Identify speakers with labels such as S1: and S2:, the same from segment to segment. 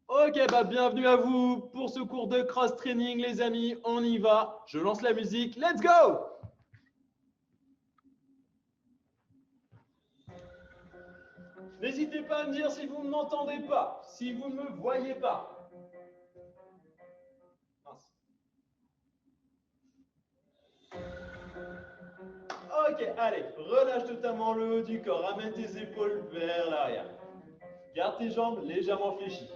S1: Ok, bienvenue à vous pour ce cours de cross-training, les amis. On y va. Je lance la musique. Let's go! N'hésitez pas à me dire si vous ne m'entendez pas, si vous ne me voyez pas. Mince. Ok, allez, relâche totalement le haut du corps. Ramène tes épaules vers l'arrière. Garde tes jambes légèrement fléchies.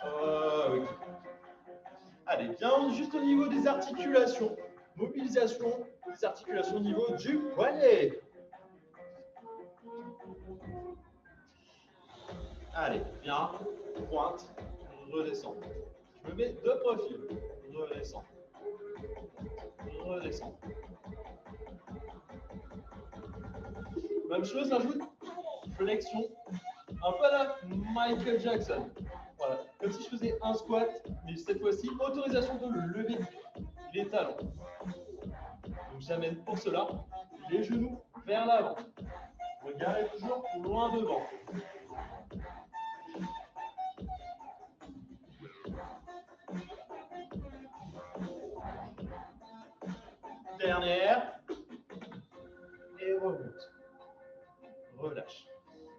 S1: Ok. Allez, bien juste au niveau des articulations. Mobilisation des articulations au niveau du poignet. Allez, viens, pointe, redescends. Je me mets deux profils. Redescends. Redescends. Même chose, ajoute flexion. Un peu à la Michael Jackson. Voilà, comme si je faisais un squat, mais cette fois-ci, autorisation de lever les talons. Donc j'amène pour cela les genoux vers l'avant. Regard est toujours loin devant. Dernière. Et remonte. Relâche.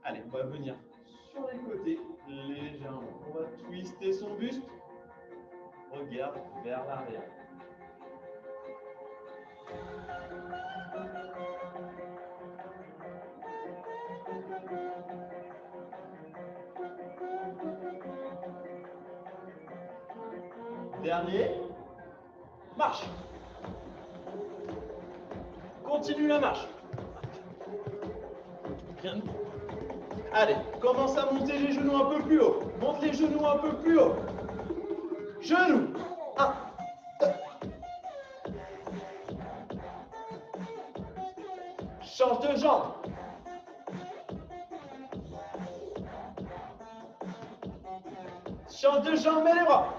S1: Allez, on va venir sur les côtés légèrement. On va twister son buste. Regarde vers l'arrière. Dernier. Marche. Continue la marche. Bien. Allez, commence à monter les genoux un peu plus haut. Monte les genoux un peu plus haut. Genoux. 1, 2. Change de jambe. Change de jambe, mets les bras.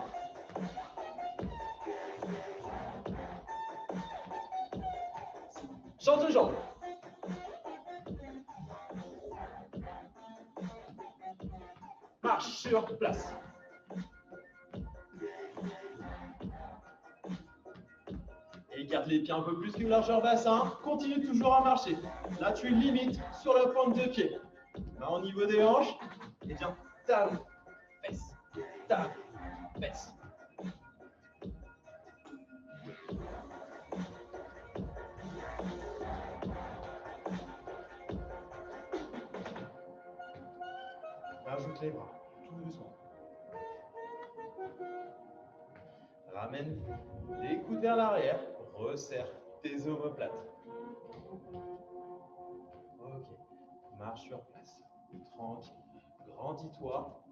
S1: Change de jambe. Marche sur place. Et garde les pieds un peu plus qu'une largeur bassin. Continue toujours à marcher. Là, tu es limite sur la pointe de pied. Là, au niveau des hanches, et bien, table, fesse, table, fesse. Rajoute les bras, tout doucement. Ramène les coudes vers l'arrière. Resserre tes omoplates. Ok. Marche sur place. Tranquille. Grandis-toi.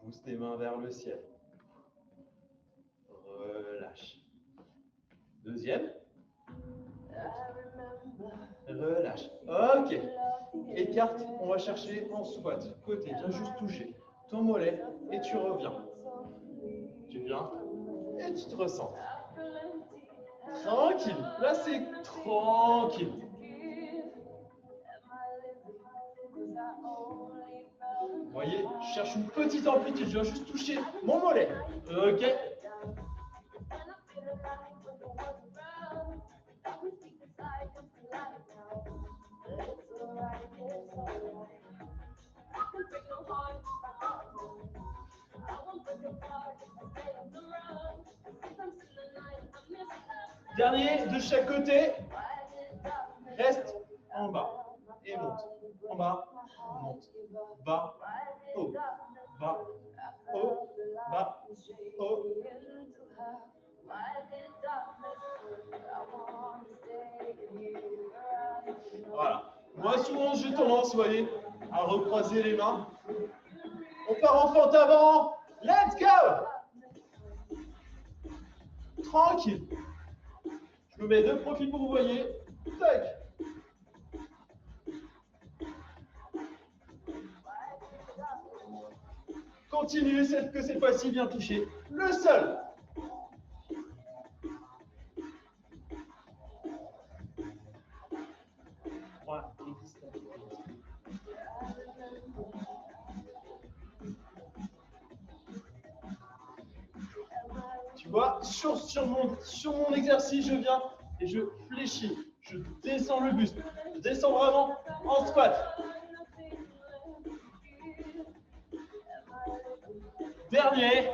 S1: Pousse tes mains vers le ciel. Relâche. Deuxième. Relâche. Ok. Écarte. On va chercher en squat. Côté. Viens juste toucher ton mollet et tu reviens. Tu viens et tu te ressens. Tranquille. Là, c'est tranquille. Vous voyez, je cherche une petite amplitude. Je viens juste toucher mon mollet. Ok. Dernier de chaque côté. Reste en bas et monte. En bas, monte. Bas, haut. Bas, haut. Bas, haut. Voilà. Moi, souvent, j'ai tendance, vous voyez, à recroiser les mains. On part en fente avant. Let's go! Tranquille. Je me mets deux profils pour vous voyez. Tac. Continue, celle que cette fois-ci vient toucher le sol. Voilà. Voilà, sur mon exercice, je viens et je fléchis. Je descends le buste. Je descends vraiment en squat. Dernier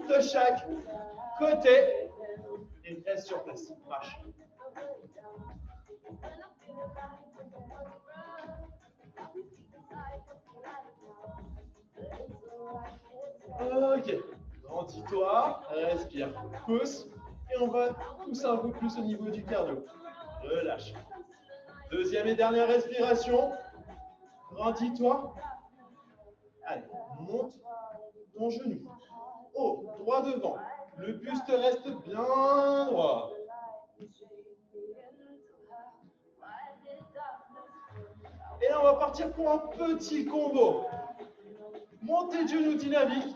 S1: de chaque côté. Et reste sur place. Marche. Ok. Grandis-toi. Respire. Pousse. Et on va pousser un peu plus au niveau du cardio. Relâche. Deuxième et dernière respiration. Grandis-toi. Allez, monte ton genou. Haut, droit devant. Le buste reste bien droit. Et là, on va partir pour un petit combo. Montée de genou dynamique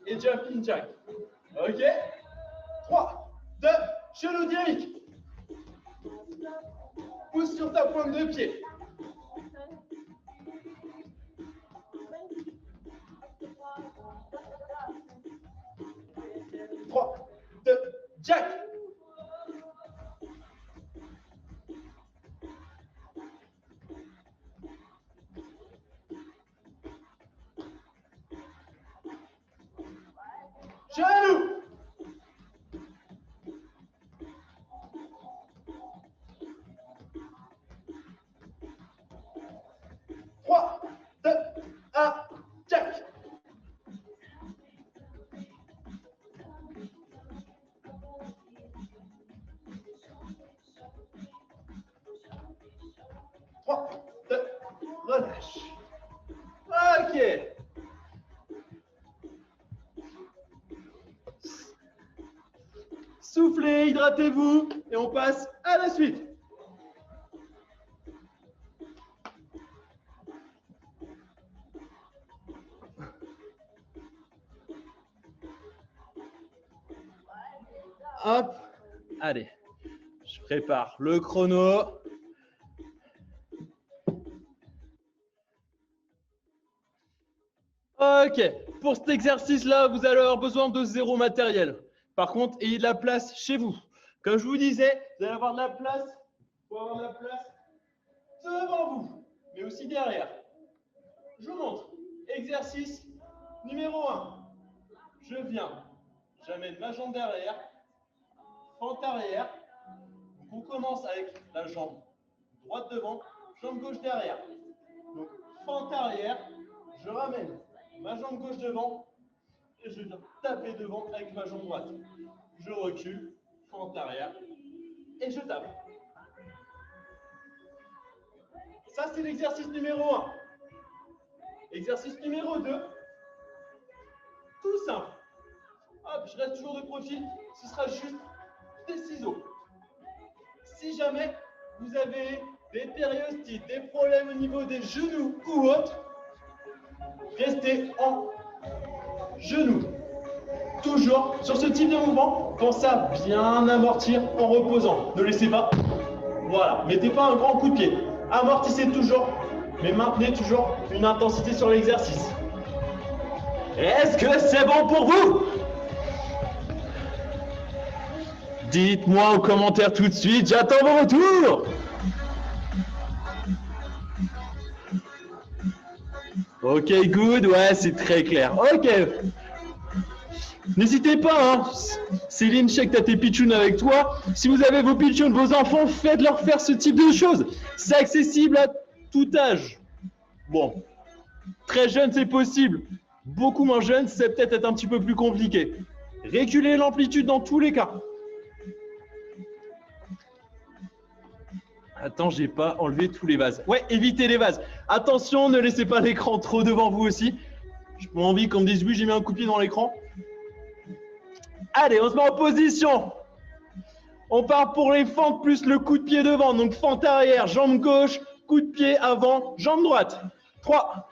S1: et jumping jack. Ok? 3, 2, genou dynamique. Pousse sur ta pointe de pied. 3, 2, jack. Genou. Trois, deux, un, jack. Trois, deux, relâche. Ok. Soufflez, hydratez-vous et on passe à la suite. Hop, allez, je prépare le chrono. Ok, pour cet exercice-là, vous allez avoir besoin de zéro matériel. Par contre, ayez de la place chez vous. Comme je vous disais, vous allez avoir de la place, pour avoir de la place devant vous, mais aussi derrière. Je vous montre. Exercice numéro 1. Je viens, j'amène ma jambe derrière, fente arrière. Donc on commence avec la jambe droite devant, jambe gauche derrière. Donc fente arrière, je ramène ma jambe gauche devant et je viens taper devant avec ma jambe droite. Je recule, fente arrière et je tape. Ça, c'est l'exercice numéro 1. Exercice numéro 2. Tout simple. Hop, je reste toujours de profil. Ce sera juste des ciseaux. Si jamais vous avez des périostites, des problèmes au niveau des genoux ou autres, restez en genoux. Toujours sur ce type de mouvement, pensez à bien amortir en reposant. Ne laissez pas. Voilà, mettez pas un grand coup de pied. Amortissez toujours, mais maintenez toujours une intensité sur l'exercice. Est-ce que c'est bon pour vous? Dites-moi en commentaire tout de suite, j'attends vos retours. Ok, good, ouais, c'est très clair. Ok. N'hésitez pas, hein. Céline, je sais que tu as tes pitchouns avec toi. Si vous avez vos pitchouns, vos enfants, faites-leur faire ce type de choses. C'est accessible à tout âge. Bon, très jeune, c'est possible. Beaucoup moins jeune, c'est peut-être être un petit peu plus compliqué. Réguler l'amplitude dans tous les cas. Attends, j'ai pas enlevé tous les vases. Ouais, évitez les vases. Attention, ne laissez pas l'écran trop devant vous aussi. J'ai pas envie qu'on me dise oui, j'ai mis un coup de pied dans l'écran. Allez, on se met en position. On part pour les fentes plus le coup de pied devant. Donc fente arrière, jambe gauche, coup de pied avant, jambe droite. 3,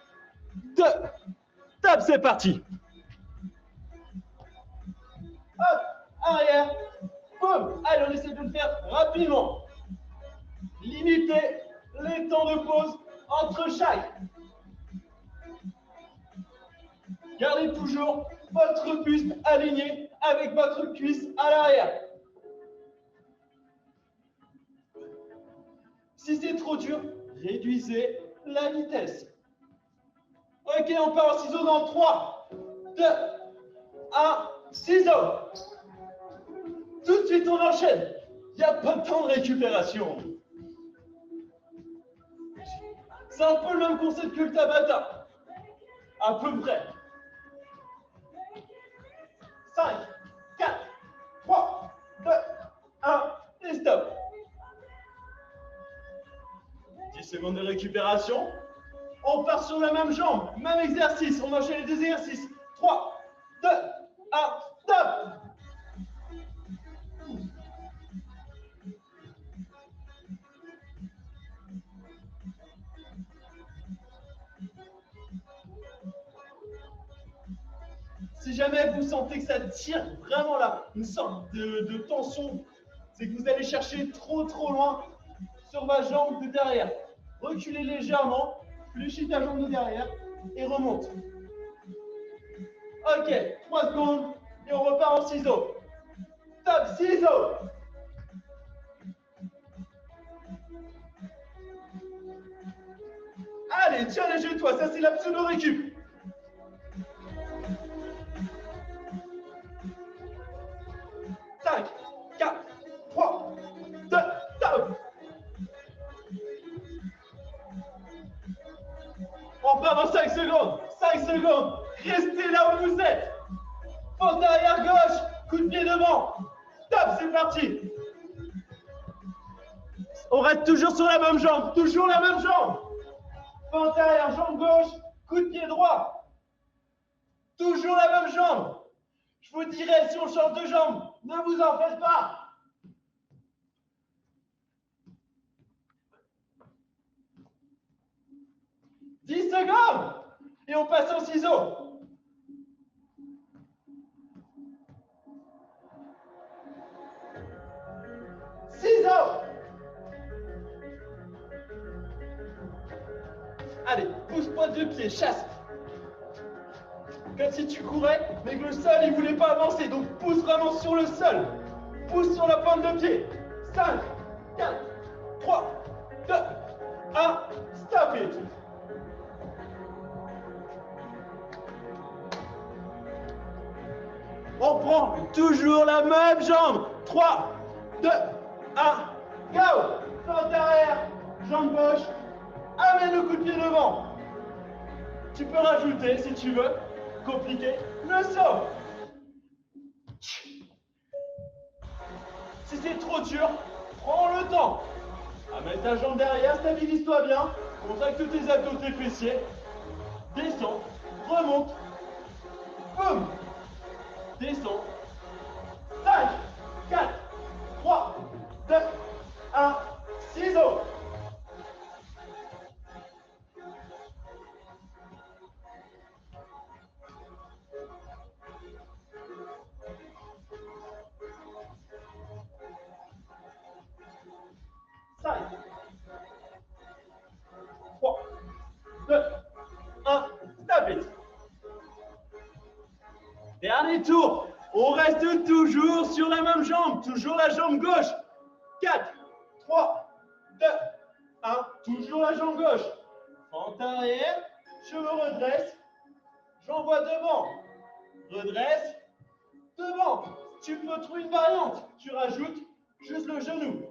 S1: 2, top, c'est parti. Hop, arrière, boum. Allez, on essaie de le faire rapidement. Limitez les temps de pause entre chaque. Gardez toujours votre buste aligné avec votre cuisse à l'arrière. Si c'est trop dur, réduisez la vitesse. Ok, on part en ciseaux dans 3, 2, 1, ciseaux. Tout de suite, on enchaîne. Il n'y a pas de temps de récupération. C'est un peu le même concept que le Tabata. À peu près. 5, 4, 3, 2, 1, et stop. 10 secondes de récupération. On part sur la même jambe, même exercice. On enchaîne les deux exercices. 3, 2, 1, stop. Si jamais vous sentez que ça tire vraiment là, une sorte de tension, c'est que vous allez chercher trop loin sur ma jambe de derrière. Reculez légèrement, fléchis ta jambe de derrière et remonte. Ok, 3 secondes et on repart en ciseaux. Top, ciseaux. Allez, challenge-toi, ça c'est la pseudo-récup. Cinq, 4, 3, 2, top. On part dans 5 secondes. 5 secondes. Restez là où vous êtes. Fente arrière gauche. Coup de pied devant. Top, c'est parti. On reste toujours sur la même jambe. Toujours la même jambe. Fente arrière, jambe gauche. Coup de pied droit. Toujours la même jambe. Je vous dirai si on change de jambe. Ne vous en faites pas. « 10 secondes. Et on passe en ciseaux. Ciseaux. Allez, pousse pointe de pied, chasse. Comme si tu courais, mais que le sol, il ne voulait pas avancer. Donc pousse vraiment sur le sol. Pousse sur la pointe de pied. 5, 4, 3, 2, 1, stop it. On prend toujours la même jambe. 3, 2, 1, go. Fente arrière, jambe gauche. Amène le coup de pied devant. Tu peux rajouter, si tu veux, compliqué, le saut. Si c'est trop dur, prends le temps. Amène ta jambe derrière, stabilise-toi bien. Contracte tes abdos, tes fessiers. Descends, remonte. Boum. Descends. 5, 4, 3, 2, 1, ciseaux. Cinq, 3, 2, 1, stop it. Dernier tour. On reste toujours sur la même jambe, toujours la jambe gauche. 4, 3, 2, 1, toujours la jambe gauche. Fente arrière, je me redresse, j'envoie devant. Redresse, devant. Tu peux trouver une variante. Tu rajoutes juste le genou.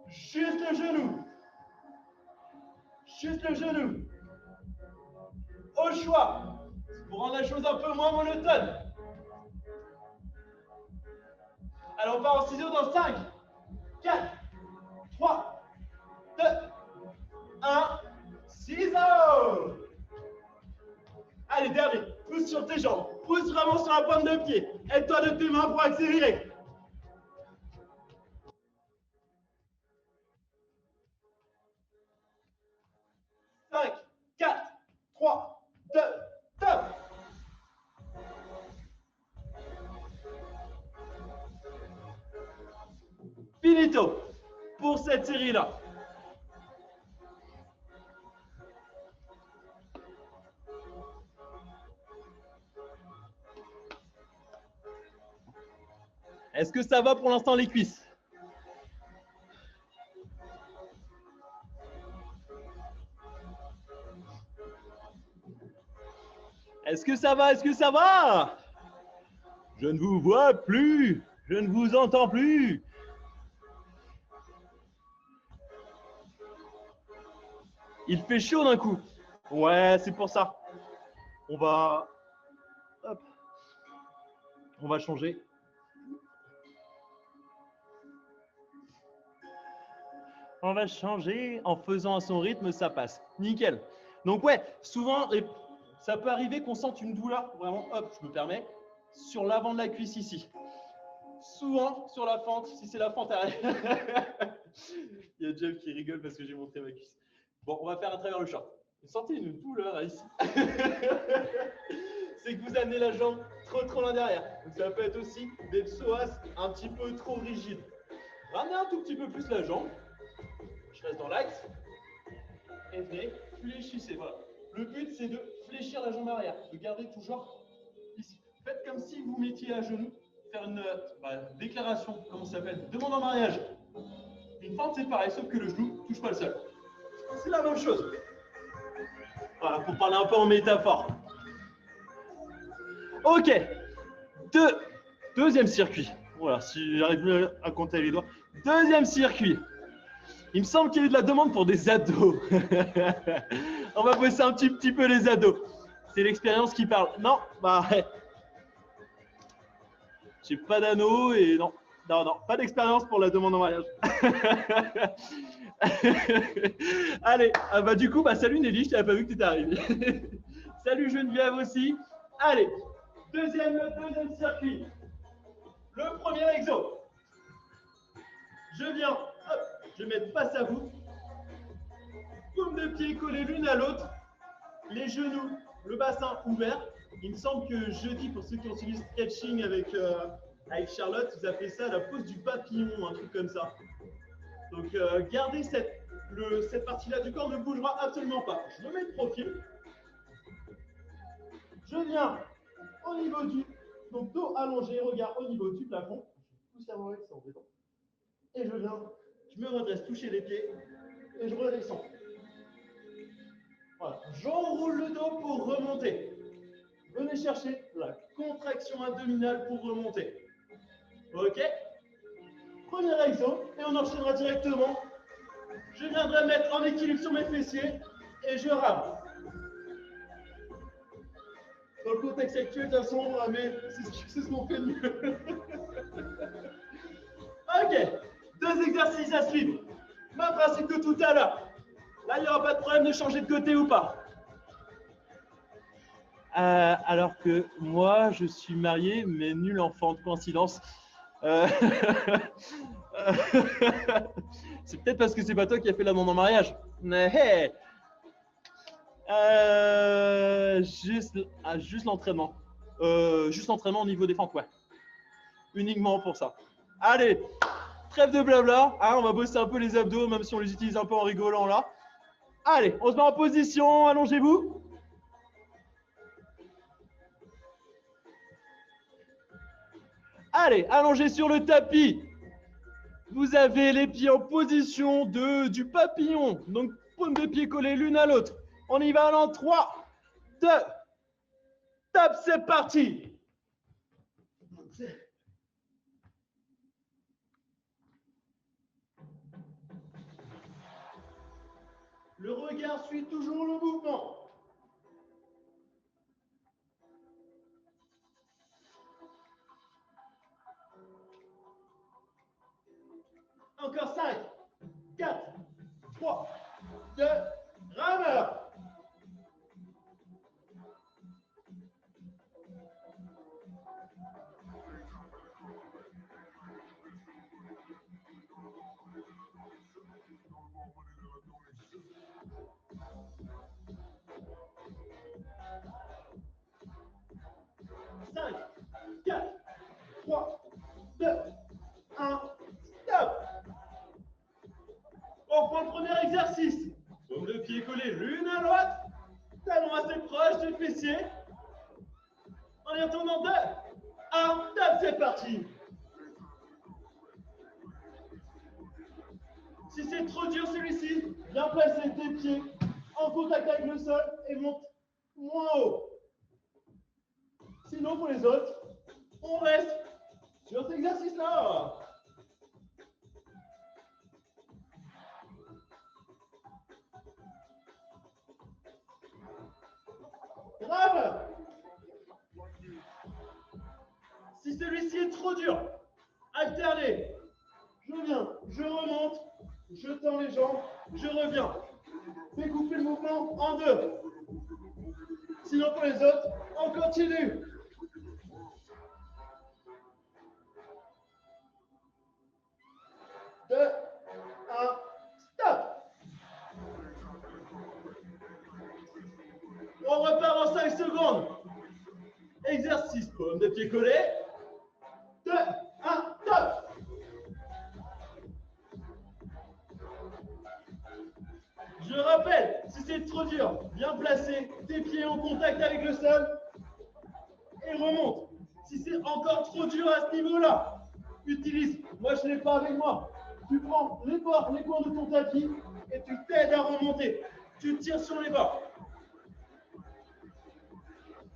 S1: Juste le genou. Juste le genou. Au choix. Pour rendre la chose un peu moins monotone. Alors on part en ciseaux dans 5, 4, 3, 2, 1, ciseaux. Allez, dernier. Pousse sur tes jambes. Pousse vraiment sur la pointe de pied. Aide-toi de tes mains pour accélérer. Cinq, 4, 3, 2, top. Finito pour cette série-là. Est-ce que ça va pour l'instant les cuisses? Est-ce que ça va? Est-ce que ça va? Je ne vous vois plus. Je ne vous entends plus. Il fait chaud d'un coup. Ouais, c'est pour ça. On va... Hop. On va changer. On va changer en faisant à son rythme, ça passe. Nickel. Donc ouais, souvent, ça peut arriver qu'on sente une douleur, vraiment, hop, je me permets, sur l'avant de la cuisse ici. Souvent sur la fente, si c'est la fente arrière. Il y a Jeff qui rigole parce que j'ai montré ma cuisse. Bon, on va faire à travers le short. Vous sentez une douleur ici? C'est que vous amenez la jambe trop loin derrière. Donc ça peut être aussi des psoas un petit peu trop rigides. Ramenez un tout petit peu plus la jambe. Je reste dans l'axe. Et venez, fléchissez. Voilà. Le but, c'est de fléchir la jambe arrière, de garder toujours ici. Faites comme si vous mettiez à genoux, faire une déclaration, comment ça s'appelle? Demande en mariage. Une fente, c'est pareil, sauf que le genou ne touche pas le sol. C'est la même chose. Voilà, pour parler un peu en métaphore. Ok. Deuxième circuit. Voilà, si j'arrive à compter les doigts. Deuxième circuit. Il me semble qu'il y a eu de la demande pour des ados. On va bosser un petit peu les ados. C'est l'expérience qui parle. Non, j'ai pas d'anneau et non, pas d'expérience pour la demande en mariage. Allez, du coup, salut Nelly, je t'avais pas vu que tu étais arrivé. Salut Geneviève aussi. Allez, deuxième circuit. Le premier exo. Je viens, hop, je vais mettre face à vous. Paume de pied collées l'une à l'autre. Les genoux, le bassin ouvert. Il me semble que jeudi, pour ceux qui ont suivi le stretching avec Charlotte, vous appelez ça la pose du papillon, un truc comme ça. Donc, gardez cette partie-là du corps, ne bougera absolument pas. Je me mets de profil. Je viens au niveau donc dos allongé, regard au niveau du plafond. Je pousse avant avec, c'est embêtant. Et je viens, je me redresse, toucher les pieds et je redescends. Voilà, j'enroule le dos pour remonter. Venez chercher la contraction abdominale pour remonter. Ok? Premier exo, et on enchaînera directement. Je viendrai mettre en équilibre sur mes fessiers et je rame. Dans le contexte actuel, de toute façon, mais c'est ce qu'on fait de mieux. Ok, 2 exercices à suivre. Même principe que tout à l'heure. Là, il n'y aura pas de problème de changer de côté ou pas. Alors que moi, je suis marié, mais nul enfant de coïncidence. C'est peut-être parce que c'est pas toi qui as fait la demande en mariage. Mais hey, juste l'entraînement. Juste l'entraînement au niveau des fentes, ouais. Uniquement pour ça. Allez, trêve de blabla. On va bosser un peu les abdos, même si on les utilise un peu en rigolant là. Allez, on se met en position, allongez-vous. Allez, allongez sur le tapis. Vous avez les pieds en position du papillon. Donc, paume de pied collées l'une à l'autre. On y va en 3, 2, top, c'est parti. Le regard suit toujours le mouvement. Encore 5, 4, 3, 2, rameur. Cinq, 4, 3, 2, 1, stop. On prend le premier exercice. Paume de pied collés l'une à l'autre. Talons assez proches du fessier. On y retourne en 2, 1, top, c'est parti. Si c'est trop dur celui-ci, viens placer tes pieds en contact avec le sol et monte moins haut. Sinon, pour les autres, on reste sur cet exercice-là. Grave. Si celui-ci est trop dur, alternez. Je viens, je remonte, je tends les jambes, je reviens. Découpez le mouvement en deux. Sinon, pour les autres, on continue. 2, 1, stop. On repart en 5 secondes. Exercice paume de pied collé. 2, 1, top. Je rappelle, si c'est trop dur, viens placer tes pieds en contact avec le sol et remonte. Si c'est encore trop dur à ce niveau-là, utilise, moi je ne l'ai pas avec moi, tu prends les bords, les coins de ton tapis et tu t'aides à remonter. Tu tires sur les bords.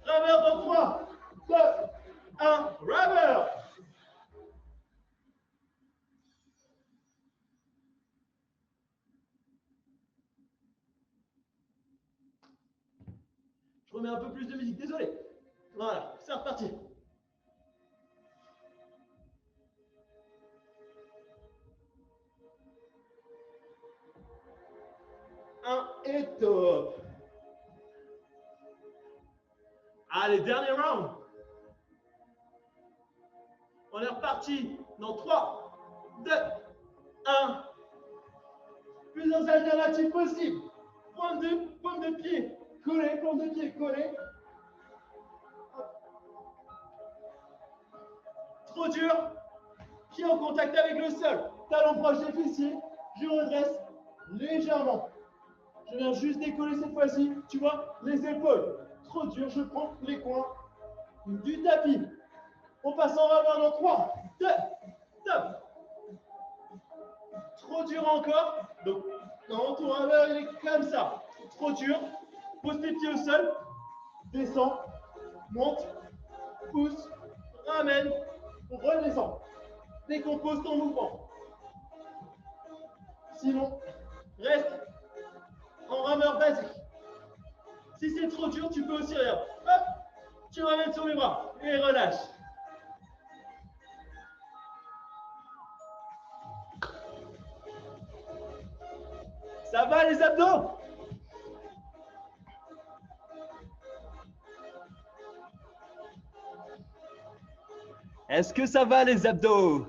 S1: Rameur dans 3, 2, 1, rameur. Je remets un peu plus de musique, désolé. Voilà, c'est reparti. Un et top. Allez, dernier round. On est reparti dans 3, 2, 1. Plusieurs alternatives possibles. Pointe de pied collé, pointe de pied collé. Trop dur. Pied en contact avec le sol. Talon proche des fessiers. Je redresse légèrement. Je viens juste décoller cette fois-ci. Tu vois, les épaules. Trop dur, je prends les coins du tapis. On passe en rameur dans 3, 2, top. Trop dur encore. Donc, non, ton rameur, il est comme ça. Trop dur. Pose tes pieds au sol. Descends. Monte. Pousse. Ramène. Redescends. Décompose ton mouvement. Sinon, reste en rameur basique. Si c'est trop dur, tu peux aussi rien. Hop, tu ramènes sur les bras et relâche. Ça va les abdos? Est-ce que ça va les abdos?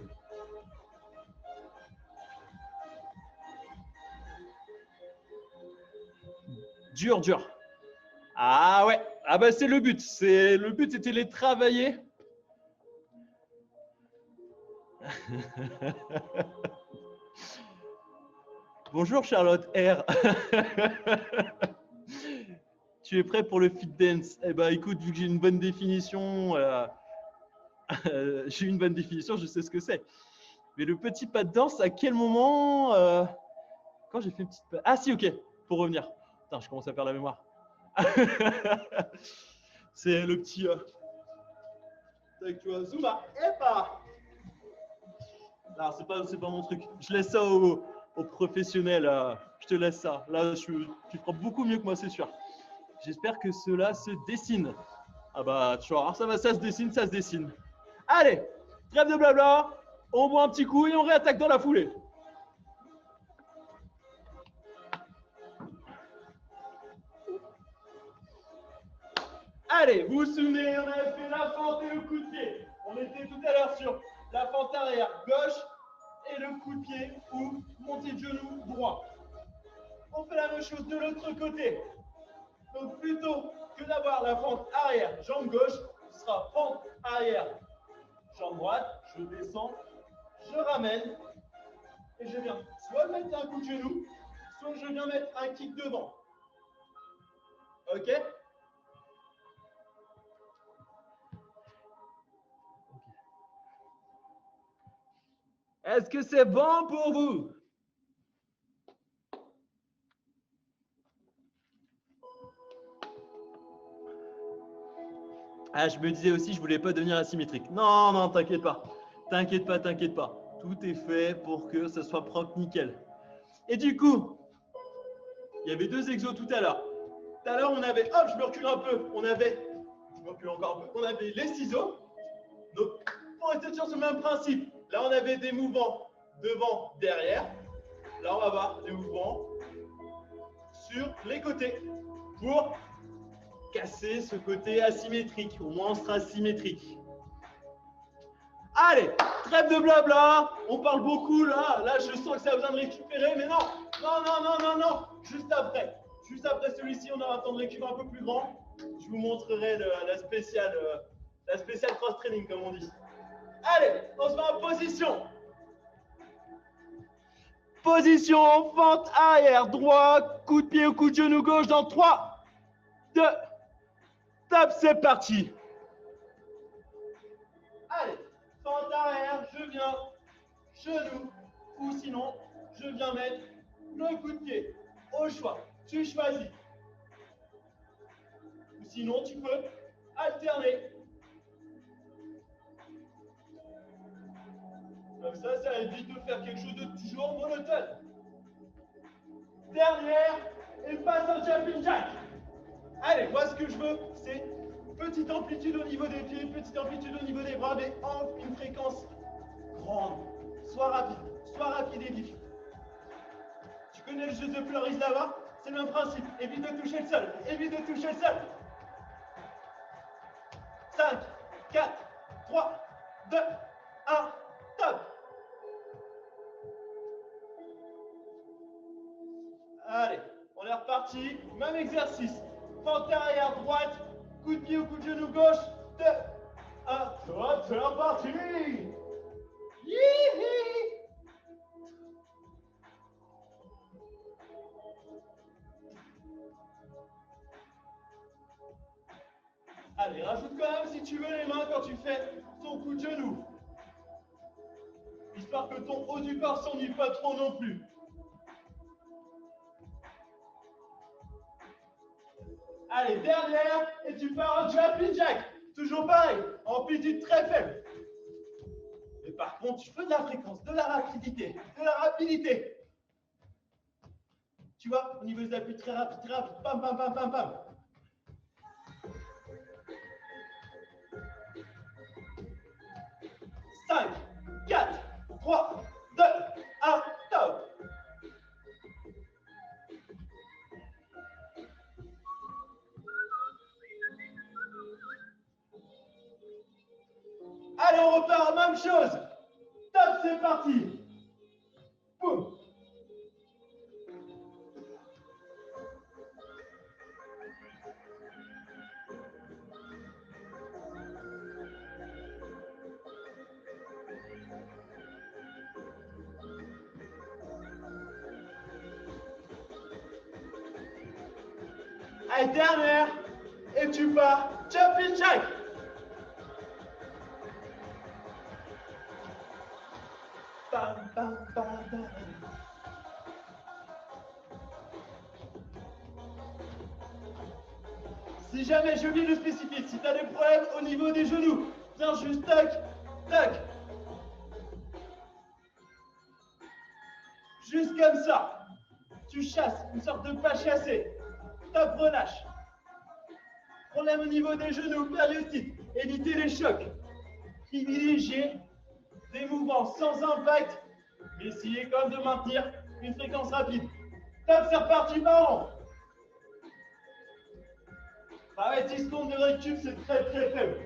S1: Dur, dur. Ah ouais, ah bah c'est le but. Le but c'était de les travailler. Bonjour Charlotte R. Tu es prêt pour le fit dance? Eh ben écoute, vu que j'ai une bonne définition, je sais ce que c'est. Mais le petit pas de danse, à quel moment quand j'ai fait une petite... Ah si, ok, pour revenir. Putain, je commence à perdre la mémoire. C'est le petit... tu vois, Zumba, et pas. Non, c'est pas mon truc. Je laisse ça aux professionnels. Je te laisse ça. Là, tu feras beaucoup mieux que moi, c'est sûr. J'espère que cela se dessine. Ah bah, tu vois, ça se dessine, ça se dessine. Allez, trêve de blabla. On boit un petit coup et on réattaque dans la foulée. Allez, vous vous souvenez, on avait fait la fente et le coup de pied. On était tout à l'heure sur la fente arrière gauche et le coup de pied ou montée de genou droit. On fait la même chose de l'autre côté. Donc plutôt que d'avoir la fente arrière jambe gauche, ce sera fente arrière jambe droite. Je descends, je ramène et je viens soit mettre un coup de genou, soit je viens mettre un kick devant. Ok? Est-ce que c'est bon pour vous? Ah, je me disais aussi, je voulais pas devenir asymétrique. Non, non, t'inquiète pas. T'inquiète pas, t'inquiète pas. Tout est fait pour que ce soit propre nickel. Et du coup, il y avait 2 exos tout à l'heure. Tout à l'heure, on avait, hop, je me recule un peu. Je me recule encore un peu. On avait les ciseaux. Donc, pour rester sur ce même principe, là, on avait des mouvements devant, derrière. Là, on va voir des mouvements sur les côtés pour casser ce côté asymétrique. Au moins, on sera symétrique. Allez, trêve de blabla. On parle beaucoup là. Là, je sens que ça a besoin de récupérer, mais non. Non, non, non, non, non. Juste après celui-ci, on aura un temps de récup un peu plus grand. Je vous montrerai la spéciale cross-training, comme on dit. Allez, on se met en position. Position, fente arrière, droit, coup de pied ou coup de genou gauche dans 3, 2, top, c'est parti. Allez, fente arrière, je viens, genou, ou sinon, je viens mettre le coup de pied. Au choix, tu choisis. Ou sinon, tu peux alterner. Comme ça évite de faire quelque chose de toujours monotone. Dernière, et passe un jumping jack. Allez, moi ce que je veux, c'est petite amplitude au niveau des pieds, petite amplitude au niveau des bras, mais en une fréquence grande. Sois rapide et vif. Tu connais le jeu de Floris là-bas? C'est le même principe. Évite de toucher le sol. 5, 4, 3, 2, 1, top. Allez, on est reparti. Même exercice. Fente arrière droite, coup de pied ou coup de genou gauche. 2, 1, top, c'est reparti. Yihi. Allez, rajoute quand même si tu veux les mains quand tu fais ton coup de genou. Histoire que ton haut du corps s'ennuie pas trop non plus. Allez, derrière, et tu pars en jumping jack. Toujours pareil, amplitude très faible. Mais par contre, tu veux de la fréquence, de la rapidité, Tu vois, au niveau des appuis très rapide, pam, pam, pam, pam, pam. Cinq, 4, 3, 2, 1, top. Allez, on repart, même chose. Top, c'est parti. Boum. Allez, dernière. Et tu pars, jumping jack. Bam, bam, bam, bam. Si jamais j'ai oublié de spécifier, si tu as des problèmes au niveau des genoux, viens juste tac, tac. Juste comme ça. Tu chasses, une sorte de pas chassé. Top, relâche. Problème au niveau des genoux, périostite. Évitez les chocs. Privilégiez des mouvements sans impact, mais essayez quand même de maintenir une fréquence rapide. Top, c'est reparti, marron. Ah ouais, 10 secondes de récup, c'est très très faible.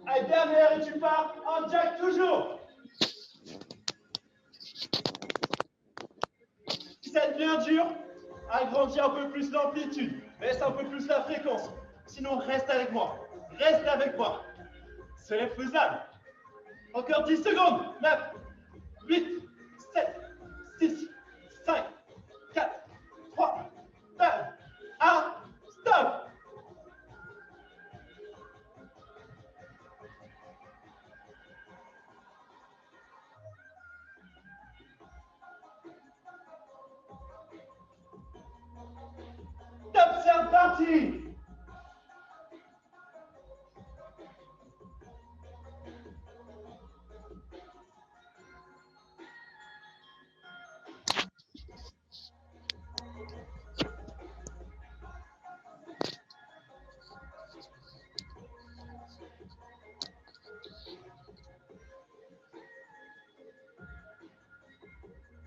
S1: Allez, derrière et tu pars en jack toujours. Si ça devient dur, agrandis un peu plus l'amplitude, baisse un peu plus la fréquence. Sinon, reste avec moi. Reste avec moi. C'est faisable. Encore 10 secondes. 9, 8, 7, 6, 5, 4, 3, 2, 1, stop. parti.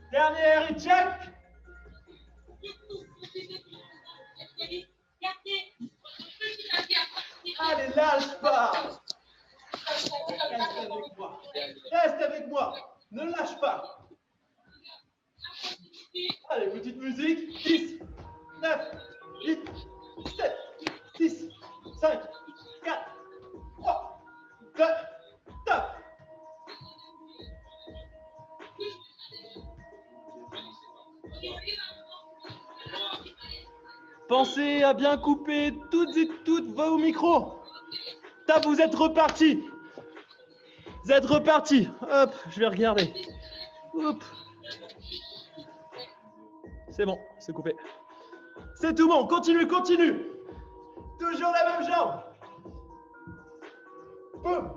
S1: Dernière et check. Allez, lâche pas. Reste avec moi. Reste avec moi. Ne lâche pas. Allez, petite musique. 10, 9, 8, 7, 6, 5, 4, 3, 2, top. Pensez à bien couper toutes vos micros. Top, vous êtes repartis. Vous êtes repartis. Hop, je vais regarder. Hop. C'est bon, c'est coupé. C'est tout bon, continue, continue. Toujours la même jambe. Boum.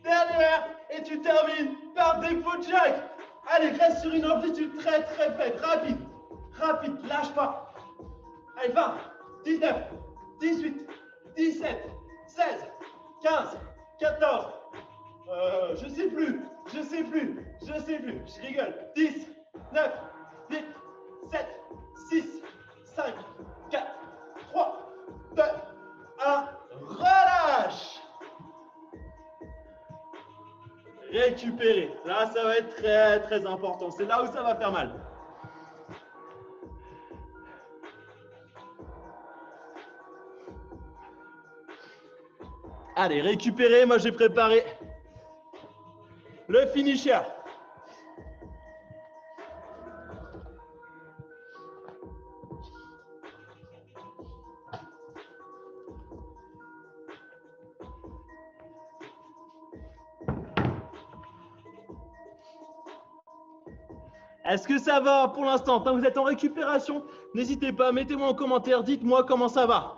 S1: Dernière, et tu termines par des foot jack. Allez, reste sur une amplitude très faible, rapide. Rapide, lâche pas. Allez, 20, 19, 18, 17, 16, 15, 14. Je sais plus. Je rigole. 10, 9, 8, 7, 6, 5, 4, 3, 2, 1. Relâche. Récupérer. Là, ça va être très important. C'est là où ça va faire mal. Allez, récupérer. Moi, j'ai préparé le finisher. Est-ce que ça va pour l'instant? Tant que vous êtes en récupération, n'hésitez pas, mettez-moi en commentaire, dites-moi comment ça va.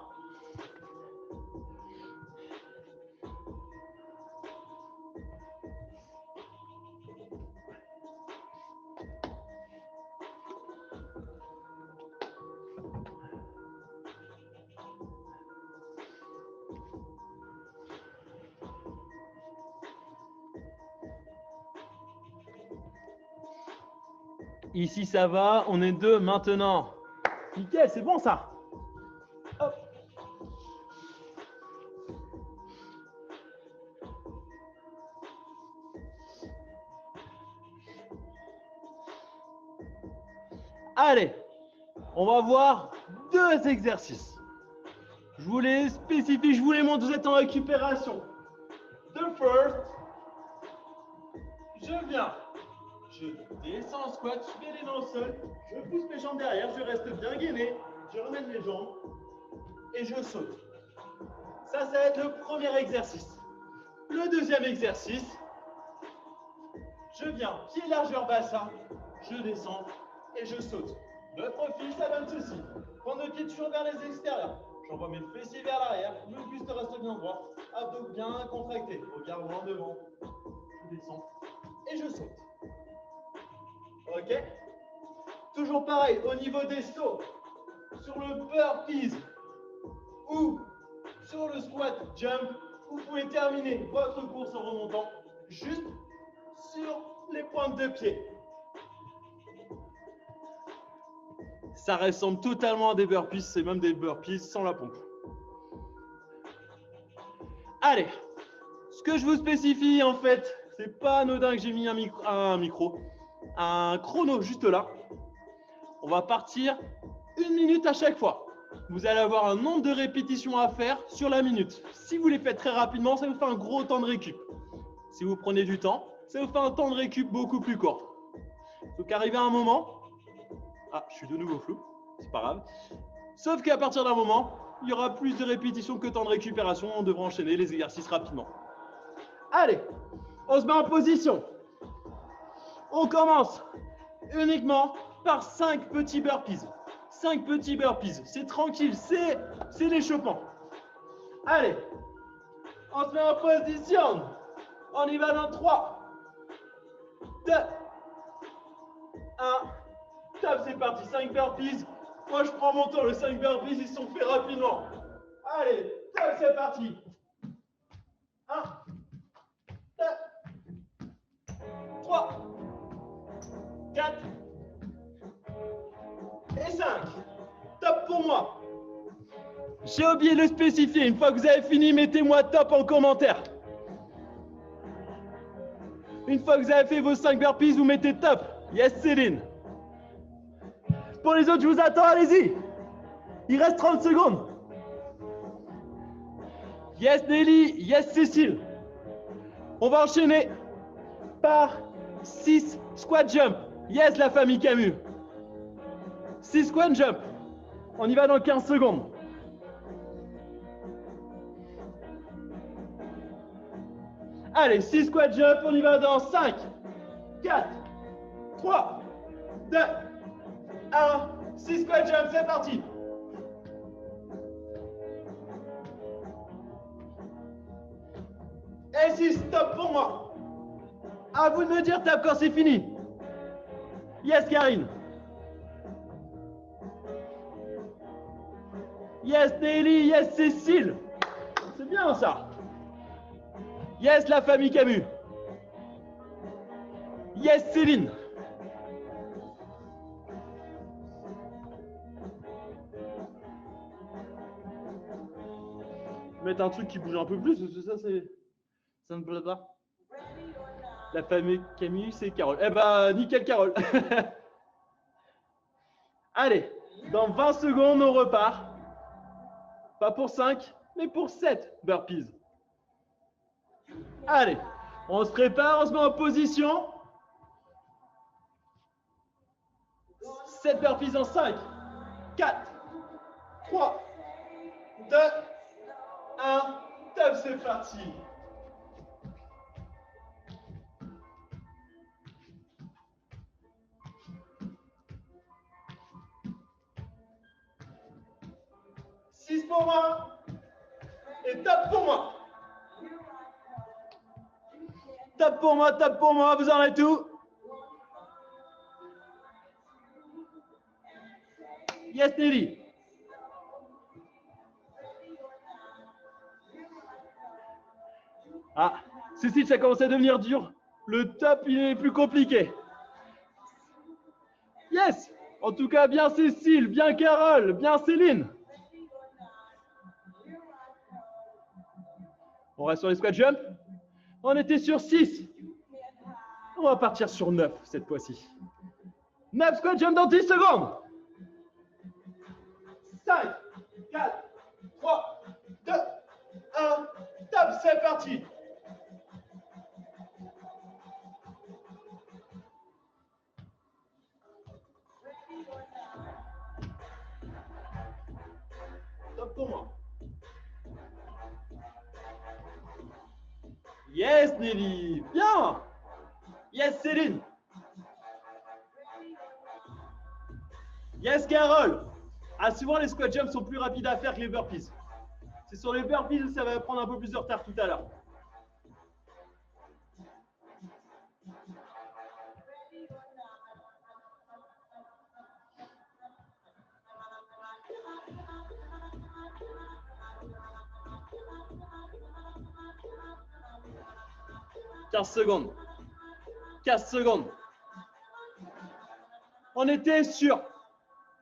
S1: Ici, ça va. On est deux maintenant. Nickel, c'est bon ça. Hop. Allez, on va voir deux exercices. Je vous les spécifie, je vous les montre, vous êtes en récupération. The first, je viens. Je descends en squat, je mets les mains au sol, je pousse mes jambes derrière, je reste bien gainé, je ramène les jambes et je saute. Ça va être le premier exercice. Le deuxième exercice, je viens, pied largeur bassin, je descends et je saute. Notre profil, ça donne ceci. Prendre le pied toujours vers les extérieurs. J'envoie mes fessiers vers l'arrière, le buste reste bien droit, abdos bien contractés, regard loin devant. Je descends et je saute. Ok? Toujours pareil, au niveau des sauts, sur le burpees ou sur le squat jump, vous pouvez terminer votre course en remontant juste sur les pointes de pied. Ça ressemble totalement à des burpees, c'est même des burpees sans la pompe. Allez, ce que je vous spécifie en fait, c'est pas anodin que j'ai mis un chrono juste là. On va partir 1 minute à chaque fois. Vous allez avoir un nombre de répétitions à faire sur la minute. Si vous les faites très rapidement, ça vous fait un gros temps de récup. Si vous prenez du temps, ça vous fait un temps de récup beaucoup plus court. Donc arrivé à un moment, je suis de nouveau flou, c'est pas grave. Sauf qu'à partir d'un moment, il y aura plus de répétitions que temps de récupération. On devra enchaîner les exercices rapidement. Allez, on se met en position. On commence uniquement par 5 petits burpees. 5 petits burpees. C'est tranquille, c'est les chopins. Allez, on se met en position. On y va dans 3, 2, 1. Top, c'est parti. 5 burpees. Moi, je prends mon temps. Les 5 burpees, ils sont faits rapidement. Allez, top, c'est parti. 1, 2, 3, 4 et 5. Top pour moi. J'ai oublié de le spécifier. Une fois que vous avez fini, mettez-moi top en commentaire. Une fois que vous avez fait vos 5 burpees, vous mettez top. Yes, Céline. Pour les autres, je vous attends, allez-y. Il reste 30 secondes. Yes, Nelly. Yes, Cécile. On va enchaîner par 6 squat jump. Yes, la famille Camus. 6 squat jump. On y va dans 15 secondes. Allez, 6 squat jump, on y va dans 5, 4, 3, 2, 1. 6 squat jump, c'est parti. Et 6, stop pour moi. À vous de me dire top quand c'est fini. Yes, Karine. Yes, Nelly. Yes, Cécile. C'est bien ça. Yes, la famille Camus. Yes, Céline. Mettre un truc qui bouge un peu plus, parce que ça me plaît pas. La famille Camus, c'est Carole. Eh ben, nickel, Carole. Allez, dans 20 secondes, on repart. Pas pour 5, mais pour 7 burpees. Allez, on se prépare, on se met en position. 7 burpees en 5, 4, 3, 2, 1. Top, c'est parti. Six pour moi. Et top pour moi. Top pour moi, vous en avez tout. Yes, Nelly. Ah, Cécile, ça commence à devenir dur. Le top, il est plus compliqué. Yes. En tout cas, bien Cécile, bien Carole, bien Céline. On reste sur les squat jump. On était sur 6. On va partir sur 9 cette fois-ci. 9 squat jump dans 10 secondes. 5, 4, 3, 2, 1. Top, c'est parti. Top pour moi. Yes, Nelly. Bien. Yes, Céline. Yes, Carole. Ah, souvent, les squat jumps sont plus rapides à faire que les burpees. C'est sur les burpees où ça va prendre un peu plus de retard tout à l'heure. « 15 secondes. 15 secondes. On était sur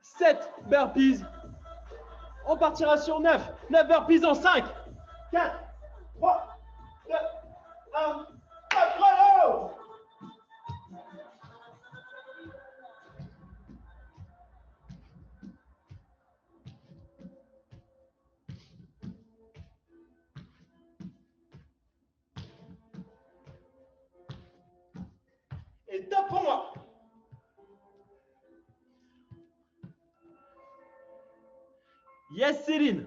S1: 7 burpees. On partira sur 9. 9 burpees en 5, 4, 3, 2, 1. Bravo! Et top pour moi. Yes, Céline.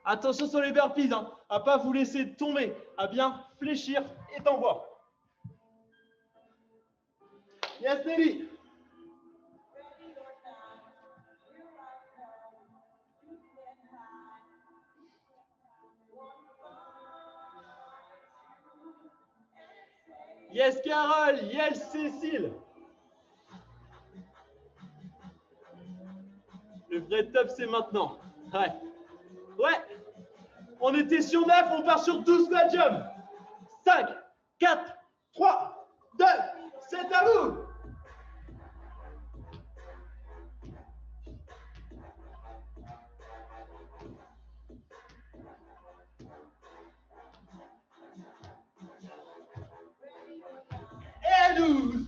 S1: Attention sur les burpees, hein, à pas vous laisser tomber, à bien fléchir et t'envoie. Yes, Nelly. Yes, Carole. Yes, Cécile. Le vrai top, c'est maintenant. Ouais. Ouais. On était sur 9, on part sur 12 squat jump. 5, 4, 3, 2, c'est à vous. Et 12.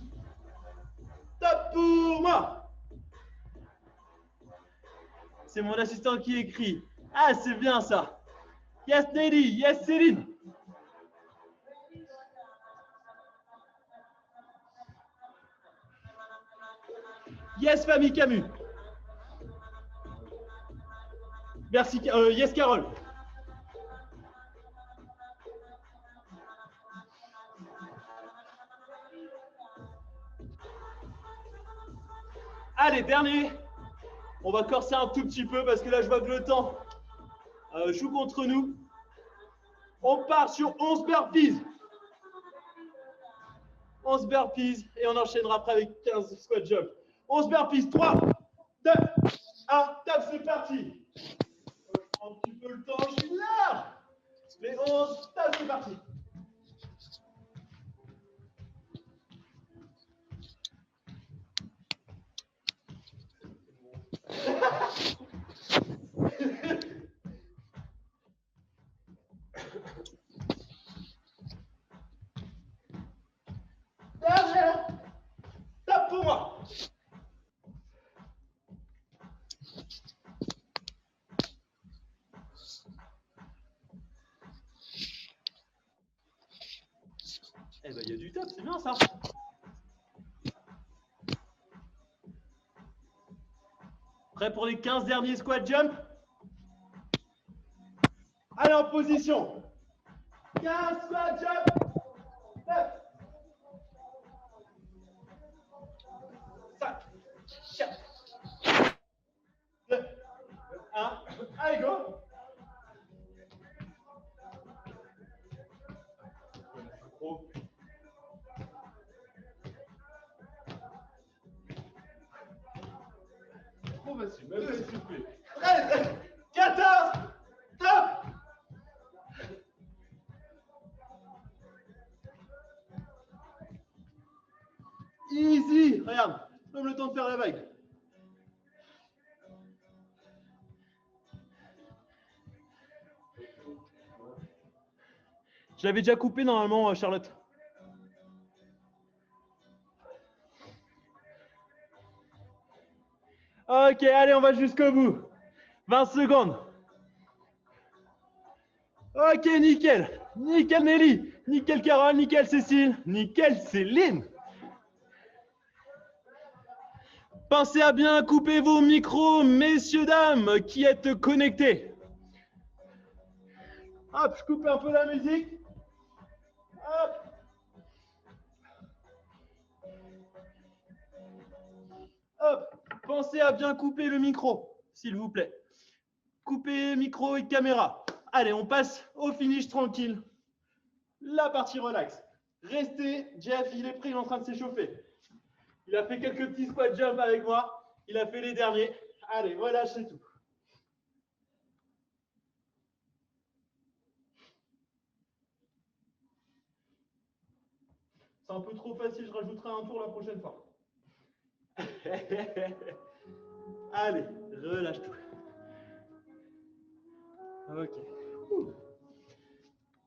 S1: Top pour moi. C'est mon assistant qui écrit. Ah, c'est bien ça. Yes, Nelly. Yes, Céline. Yes, famille Camus. Merci. Yes, Carole. Allez, dernier. On va corser un tout petit peu parce que là, je vois que le temps joue contre nous. On part sur 11 burpees. 11 burpees et on enchaînera après avec 15 squat jump. 11 burpees, 3, 2, 1, top, c'est parti. Je prends un petit peu le temps, je suis là. Les 11, top, c'est parti. Derrière. Top pour moi. Eh ben, il y a du top, c'est bien ça. Prêt pour les 15 derniers squat jump? Allez, en position. 15 squat jump. 9, 5, 4, 2, 1. Allez, go. Trop facile, même s'il te plaît. 13, 14, top. Easy. Regarde, même le temps de faire la vague. Je l'avais déjà coupé normalement, Charlotte. Ok, allez, on va jusqu'au bout. 20 secondes. Ok, nickel. Nickel Nelly. Nickel Carole. Nickel Cécile. Nickel Céline. Pensez à bien couper vos micros, messieurs, dames, qui êtes connectés. Hop, je coupe un peu la musique. Hop. Hop. Pensez à bien couper le micro, s'il vous plaît. Coupez micro et caméra. Allez, on passe au finish tranquille. La partie relax. Restez, Jeff, il est prêt, il est en train de s'échauffer. Il a fait quelques petits squat jump avec moi. Il a fait les derniers. Allez, relâche, c'est tout. C'est un peu trop facile, je rajouterai un tour la prochaine fois. Allez, relâche tout. Ok.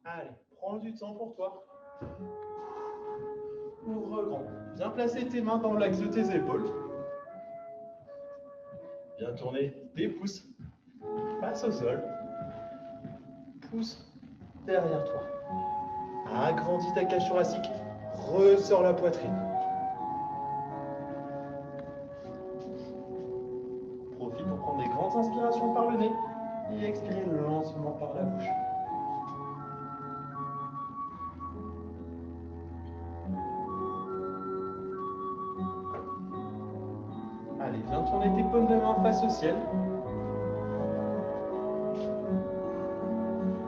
S1: Allez, prends du temps pour toi. Ouvre grand. Bien placer tes mains dans l'axe de tes épaules. Bien tourner tes pouces. Passe au sol. Pouce derrière toi. Agrandis ta cage thoracique. Ressors la poitrine. Profite pour prendre des grandes inspirations par le nez et expirer lentement par la bouche. Allez, viens tourner tes paumes de main face au ciel.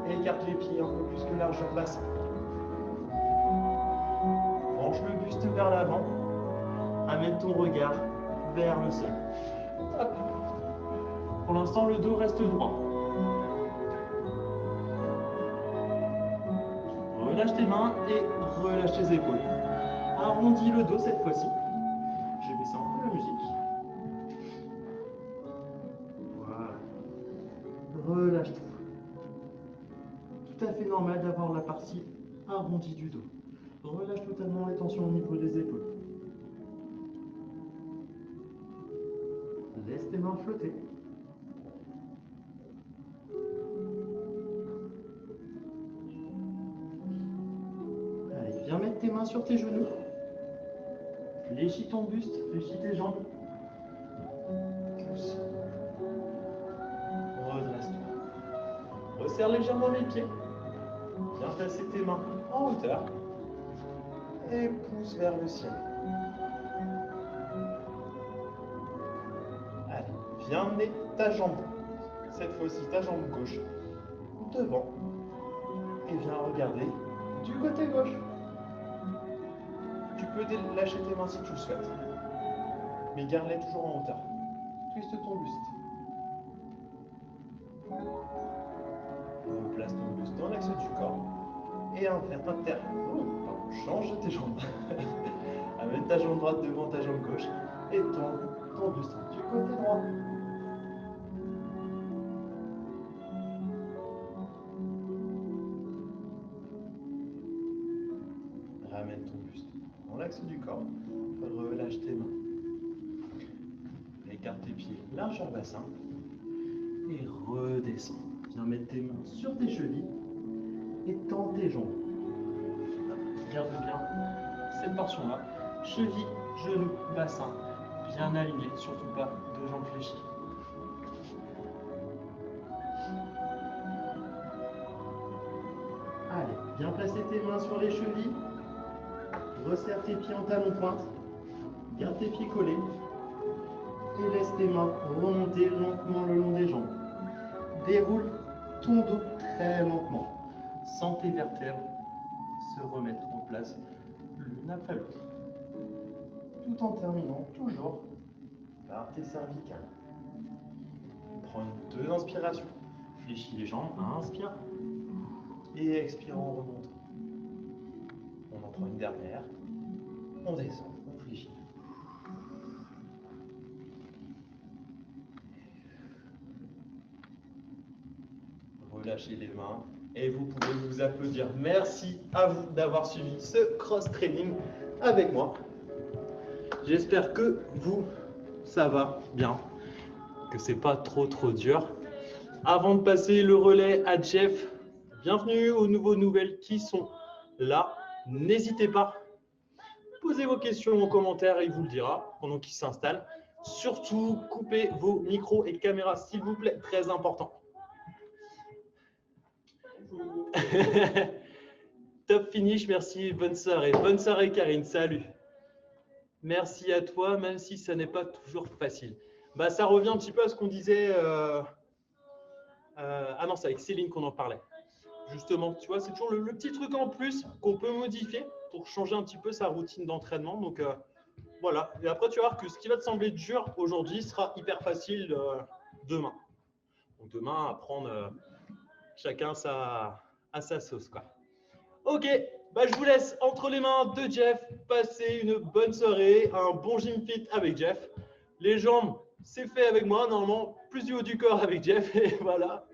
S1: Et écarte les pieds un peu plus que largeur bassin.
S2: penche le buste vers l'avant. Amène ton regard vers le sol. Hop. Pour l'instant, le dos reste droit. Relâche tes mains et relâche tes épaules. Arrondis le dos cette fois-ci. Je vais baisser un peu la musique. Voilà. Relâche tout. Tout à fait normal d'avoir la partie arrondie du dos. Relâche totalement les tensions au niveau des épaules. Laisse tes mains flotter. Allez, viens mettre tes mains sur tes genoux. Fléchis ton buste, fléchis tes jambes. Pousse. Redresse-toi. Resserre légèrement les pieds. Viens placer tes mains en hauteur. Et pousse vers le ciel. Allez, viens emmener ta jambe, cette fois-ci ta jambe gauche, devant. Et viens regarder du côté gauche. Tu peux lâcher tes mains si tu le souhaites. Mais garde-les toujours en hauteur. Twiste ton buste. Replace ton buste dans l'axe du corps. Et change tes jambes. Amène ta jambe droite devant ta jambe gauche. Et ton buste du côté droit. Ramène ton buste dans l'axe du corps. Relâche tes mains. Écarte tes pieds largeur bassin. Et redescends. Viens mettre tes mains sur tes chevilles. Et tends tes jambes. Garde bien cette portion-là. Cheville, genoux, bassin. Bien aligné, surtout pas de jambes fléchies. Allez, viens placer tes mains sur les chevilles. Resserre tes pieds en talon pointe. Garde tes pieds collés. Et laisse tes mains remonter lentement le long des jambes. Déroule ton dos très lentement. Sens tes vertèbres se remettre en place l'une après l'autre. Tout en terminant toujours par tes cervicales. Prends deux inspirations. Fléchis les jambes. Inspire. Et expire en remontant. On en prend une dernière. On descend. On fléchit. Relâchez les mains. Et vous pouvez vous applaudir. Merci à vous d'avoir suivi ce cross-training avec moi. J'espère que ça va bien, que c'est pas trop dur. Avant de passer le relais à Jeff, bienvenue aux nouvelles qui sont là. N'hésitez pas, posez vos questions en commentaire, il vous le dira pendant qu'il s'installe. Surtout, coupez vos micros et caméras, s'il vous plaît, très important. Top finish, merci, bonne soirée. Bonne soirée Karine, salut. Merci à toi, même si ça n'est pas toujours facile. Bah, ça revient un petit peu à ce qu'on disait. Ah non, c'est avec Céline qu'on en parlait. Justement, tu vois, c'est toujours le petit truc en plus qu'on peut modifier pour changer un petit peu sa routine d'entraînement. Donc voilà. Et après, tu vas voir que ce qui va te sembler dur aujourd'hui sera hyper facile demain. Donc demain, à prendre chacun à sa sauce, quoi. Ok, bah, je vous laisse entre les mains de Jeff passer une bonne soirée, un bon gym fit avec Jeff. Les jambes, c'est fait avec moi, normalement, plus du haut du corps avec Jeff, et voilà.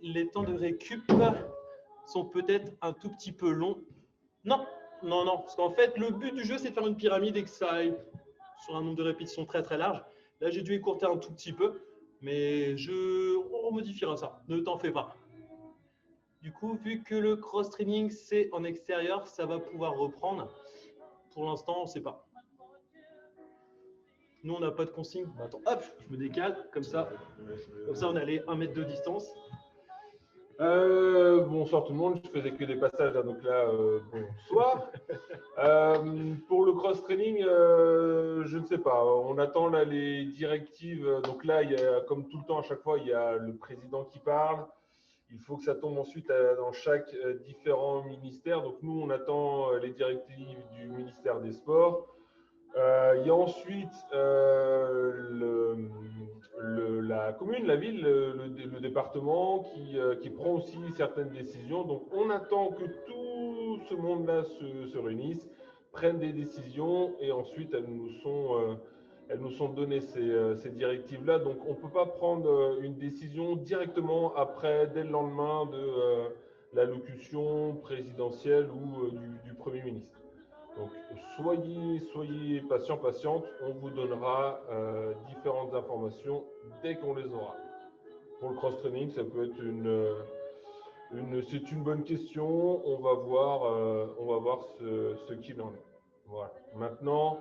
S2: Les temps de récup sont peut-être un tout petit peu longs. Non, parce qu'en fait, le but du jeu, c'est de faire une pyramide et que ça aille sur un nombre de répétitions très très large. Là, j'ai dû écourter un tout petit peu, mais on remodifiera ça, ne t'en fais pas. Du coup, vu que le cross-training, c'est en extérieur, ça va pouvoir reprendre. Pour l'instant, on ne sait pas. Nous, on n'a pas de consigne. Attends, hop, je me décale, comme ça, on est allé 1 mètre de distance.
S3: Bonsoir tout le monde, je faisais que des passages, hein, donc là, bonsoir. Pour le cross-training, je ne sais pas, on attend là les directives. Donc là, il y a, comme tout le temps à chaque fois, il y a le président qui parle. Il faut que ça tombe ensuite dans chaque différent ministère. Donc nous, on attend les directives du ministère des Sports. Il y a ensuite la commune, la ville, le département qui prend aussi certaines décisions. Donc on attend que tout ce monde-là se réunisse, prenne des décisions et ensuite elles nous sont données ces directives-là. Donc on ne peut pas prendre une décision directement après, dès le lendemain de l'allocution présidentielle ou du Premier ministre. Donc, soyez patients, patientes, on vous donnera différentes informations dès qu'on les aura. Pour le cross-training, ça peut être c'est une bonne question, on va voir ce qu'il en est. Voilà. Maintenant,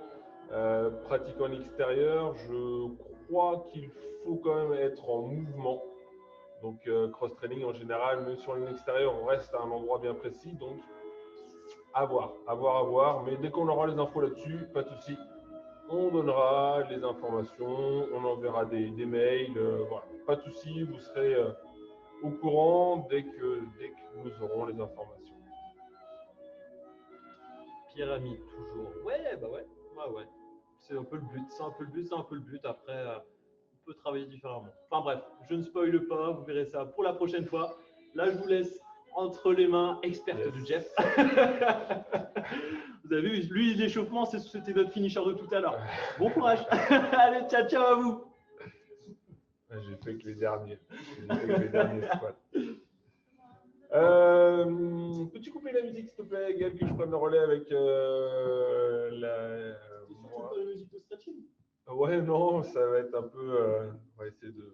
S3: pratique en extérieur, je crois qu'il faut quand même être en mouvement. Donc, cross-training en général, même sur l'extérieur, on reste à un endroit bien précis. Donc, à voir. Mais dès qu'on aura les infos là-dessus, pas de souci. On donnera les informations, on enverra des mails. Voilà. Pas de souci, vous serez au courant dès que nous aurons les informations.
S1: Pyramide, toujours. Ouais. C'est un peu le but. Après, on peut travailler différemment. Enfin bref, je ne spoile pas, vous verrez ça pour la prochaine fois. Là, je vous laisse entre les mains expertes de Jeff. Vous avez vu, lui, l'échauffement, c'était notre finisher de tout à l'heure. Bon courage. Allez, ciao à vous.
S3: J'ai fait que les derniers squats. Peux-tu couper la musique, s'il te plaît, Gaël, que je prenne le relais avec la
S1: musique de stretching.
S3: Ouais, non, ça va être un peu. On va essayer de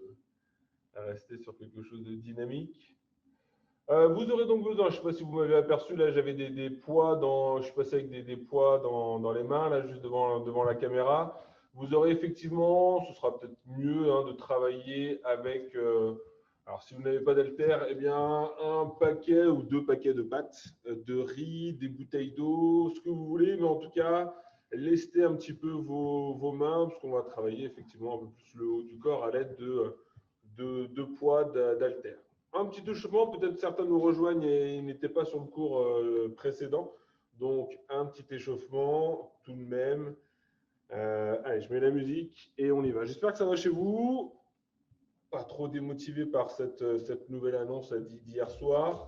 S3: rester sur quelque chose de dynamique. Vous aurez donc besoin, je ne sais pas si vous m'avez aperçu, là j'avais des poids je suis passé avec des poids dans les mains, là juste devant la caméra. Vous aurez effectivement, ce sera peut-être mieux de travailler avec, alors si vous n'avez pas d'haltère, eh bien un paquet ou 2 paquets de pâtes, de riz, des bouteilles d'eau, ce que vous voulez, mais en tout cas, lestez un petit peu vos mains, parce qu'on va travailler effectivement un peu plus le haut du corps à l'aide de poids d'haltère. Un petit échauffement, peut-être certains nous rejoignent et n'étaient pas sur le cours précédent. Donc, un petit échauffement tout de même. Allez, je mets la musique et on y va. J'espère que ça va chez vous. Pas trop démotivé par cette nouvelle annonce d'hier soir.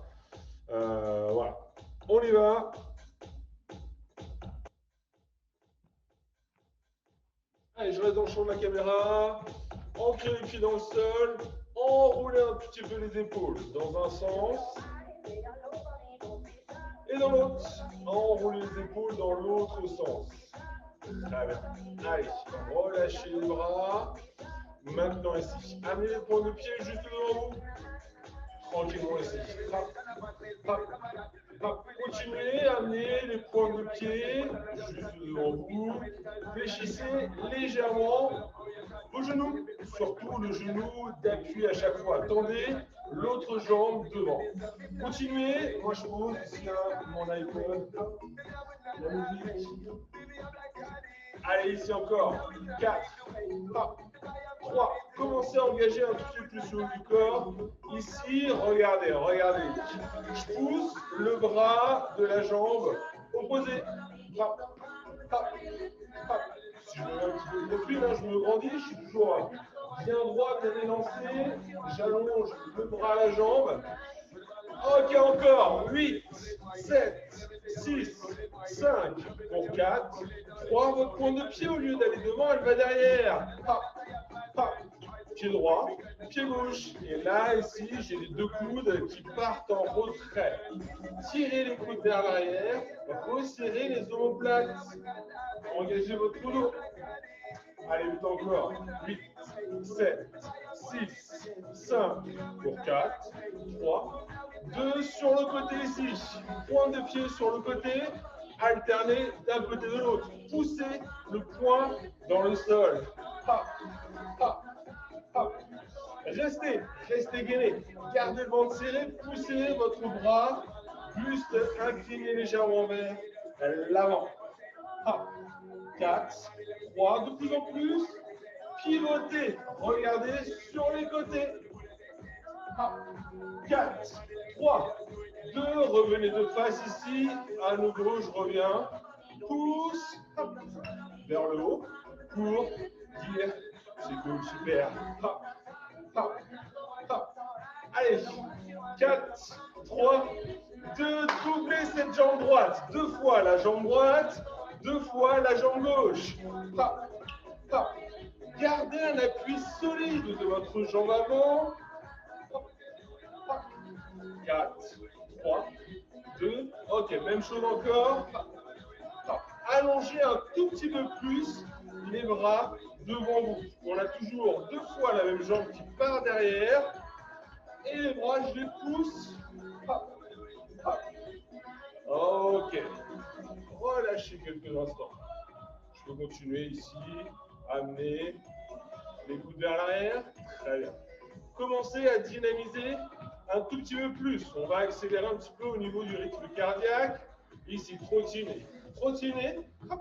S3: Voilà, on y va. Allez, je reste dans le champ de la caméra. Ancrer les pieds dans le sol. Enrouler un petit peu les épaules dans un sens et dans l'autre. Enrouler les épaules dans l'autre sens. Très bien. Allez, relâchez les bras. Maintenant ici, amenez les points de pied juste devant vous. Tranquillement ici. Hop, hop, hop. Continuez, amenez les points de pied juste devant vous. Fléchissez légèrement vos genoux, surtout le genou d'appui à chaque fois. Tendez l'autre jambe devant. Continuez. Moi, je pose ici mon iPod. La musique. Allez, ici encore. 4, 3. Commencez à engager un tout petit peu plus le haut du corps. Ici, regardez. Je pousse le bras de la jambe opposé. Hop, hop, hop. Si je me mets un petit peu de profil, là, je me grandis, je suis toujours bien droit, bien élancé. J'allonge le bras à la jambe. Ok, encore. 8, 7, 6, 5, pour 4, 3. Votre point de pied, au lieu d'aller devant, elle va derrière. Hop, hop. Pied droit, pied gauche. Et là, ici, j'ai les 2 coudes qui partent en retrait. Tirez les coudes vers l'arrière. Resserrez les omoplates. Engagez votre dos. Allez, vite encore. 8, 7, 6, 5, pour 4, 3, 2 sur le côté ici. Point de pied sur le côté. Alternez d'un côté de l'autre. Poussez le poing dans le sol. Hop, hop, hop. Restez gainé. Gardez le ventre serré. Poussez votre bras. Buste incliné légèrement vers l'avant. Hop. 4, 3, de plus en plus. Pivotez. Regardez sur les côtés. Hop. 4, 3, 2, revenez de face ici. À nouveau, je reviens. Pousse. Hop. Vers le haut. Pour dire, c'est cool, super. Hop. Hop. Hop. Allez. 4, 3, 2, doublez cette jambe droite. 2 fois la jambe droite, 2 fois la jambe gauche. Hop, hop. Gardez un appui solide de votre jambe avant. Hop, hop. 4, 3, 2, ok, même chose encore. Hop, hop. Allongez un tout petit peu plus les bras devant vous. On a toujours 2 fois la même jambe qui part derrière. Et les bras, je les pousse. Hop, hop. Ok. Relâchez quelques instants. Je peux continuer ici. Amener les coudes vers l'arrière. Très bien. Commencez à dynamiser un tout petit peu plus. On va accélérer un petit peu au niveau du rythme cardiaque. Ici, trottiner. Trottiner. Hop.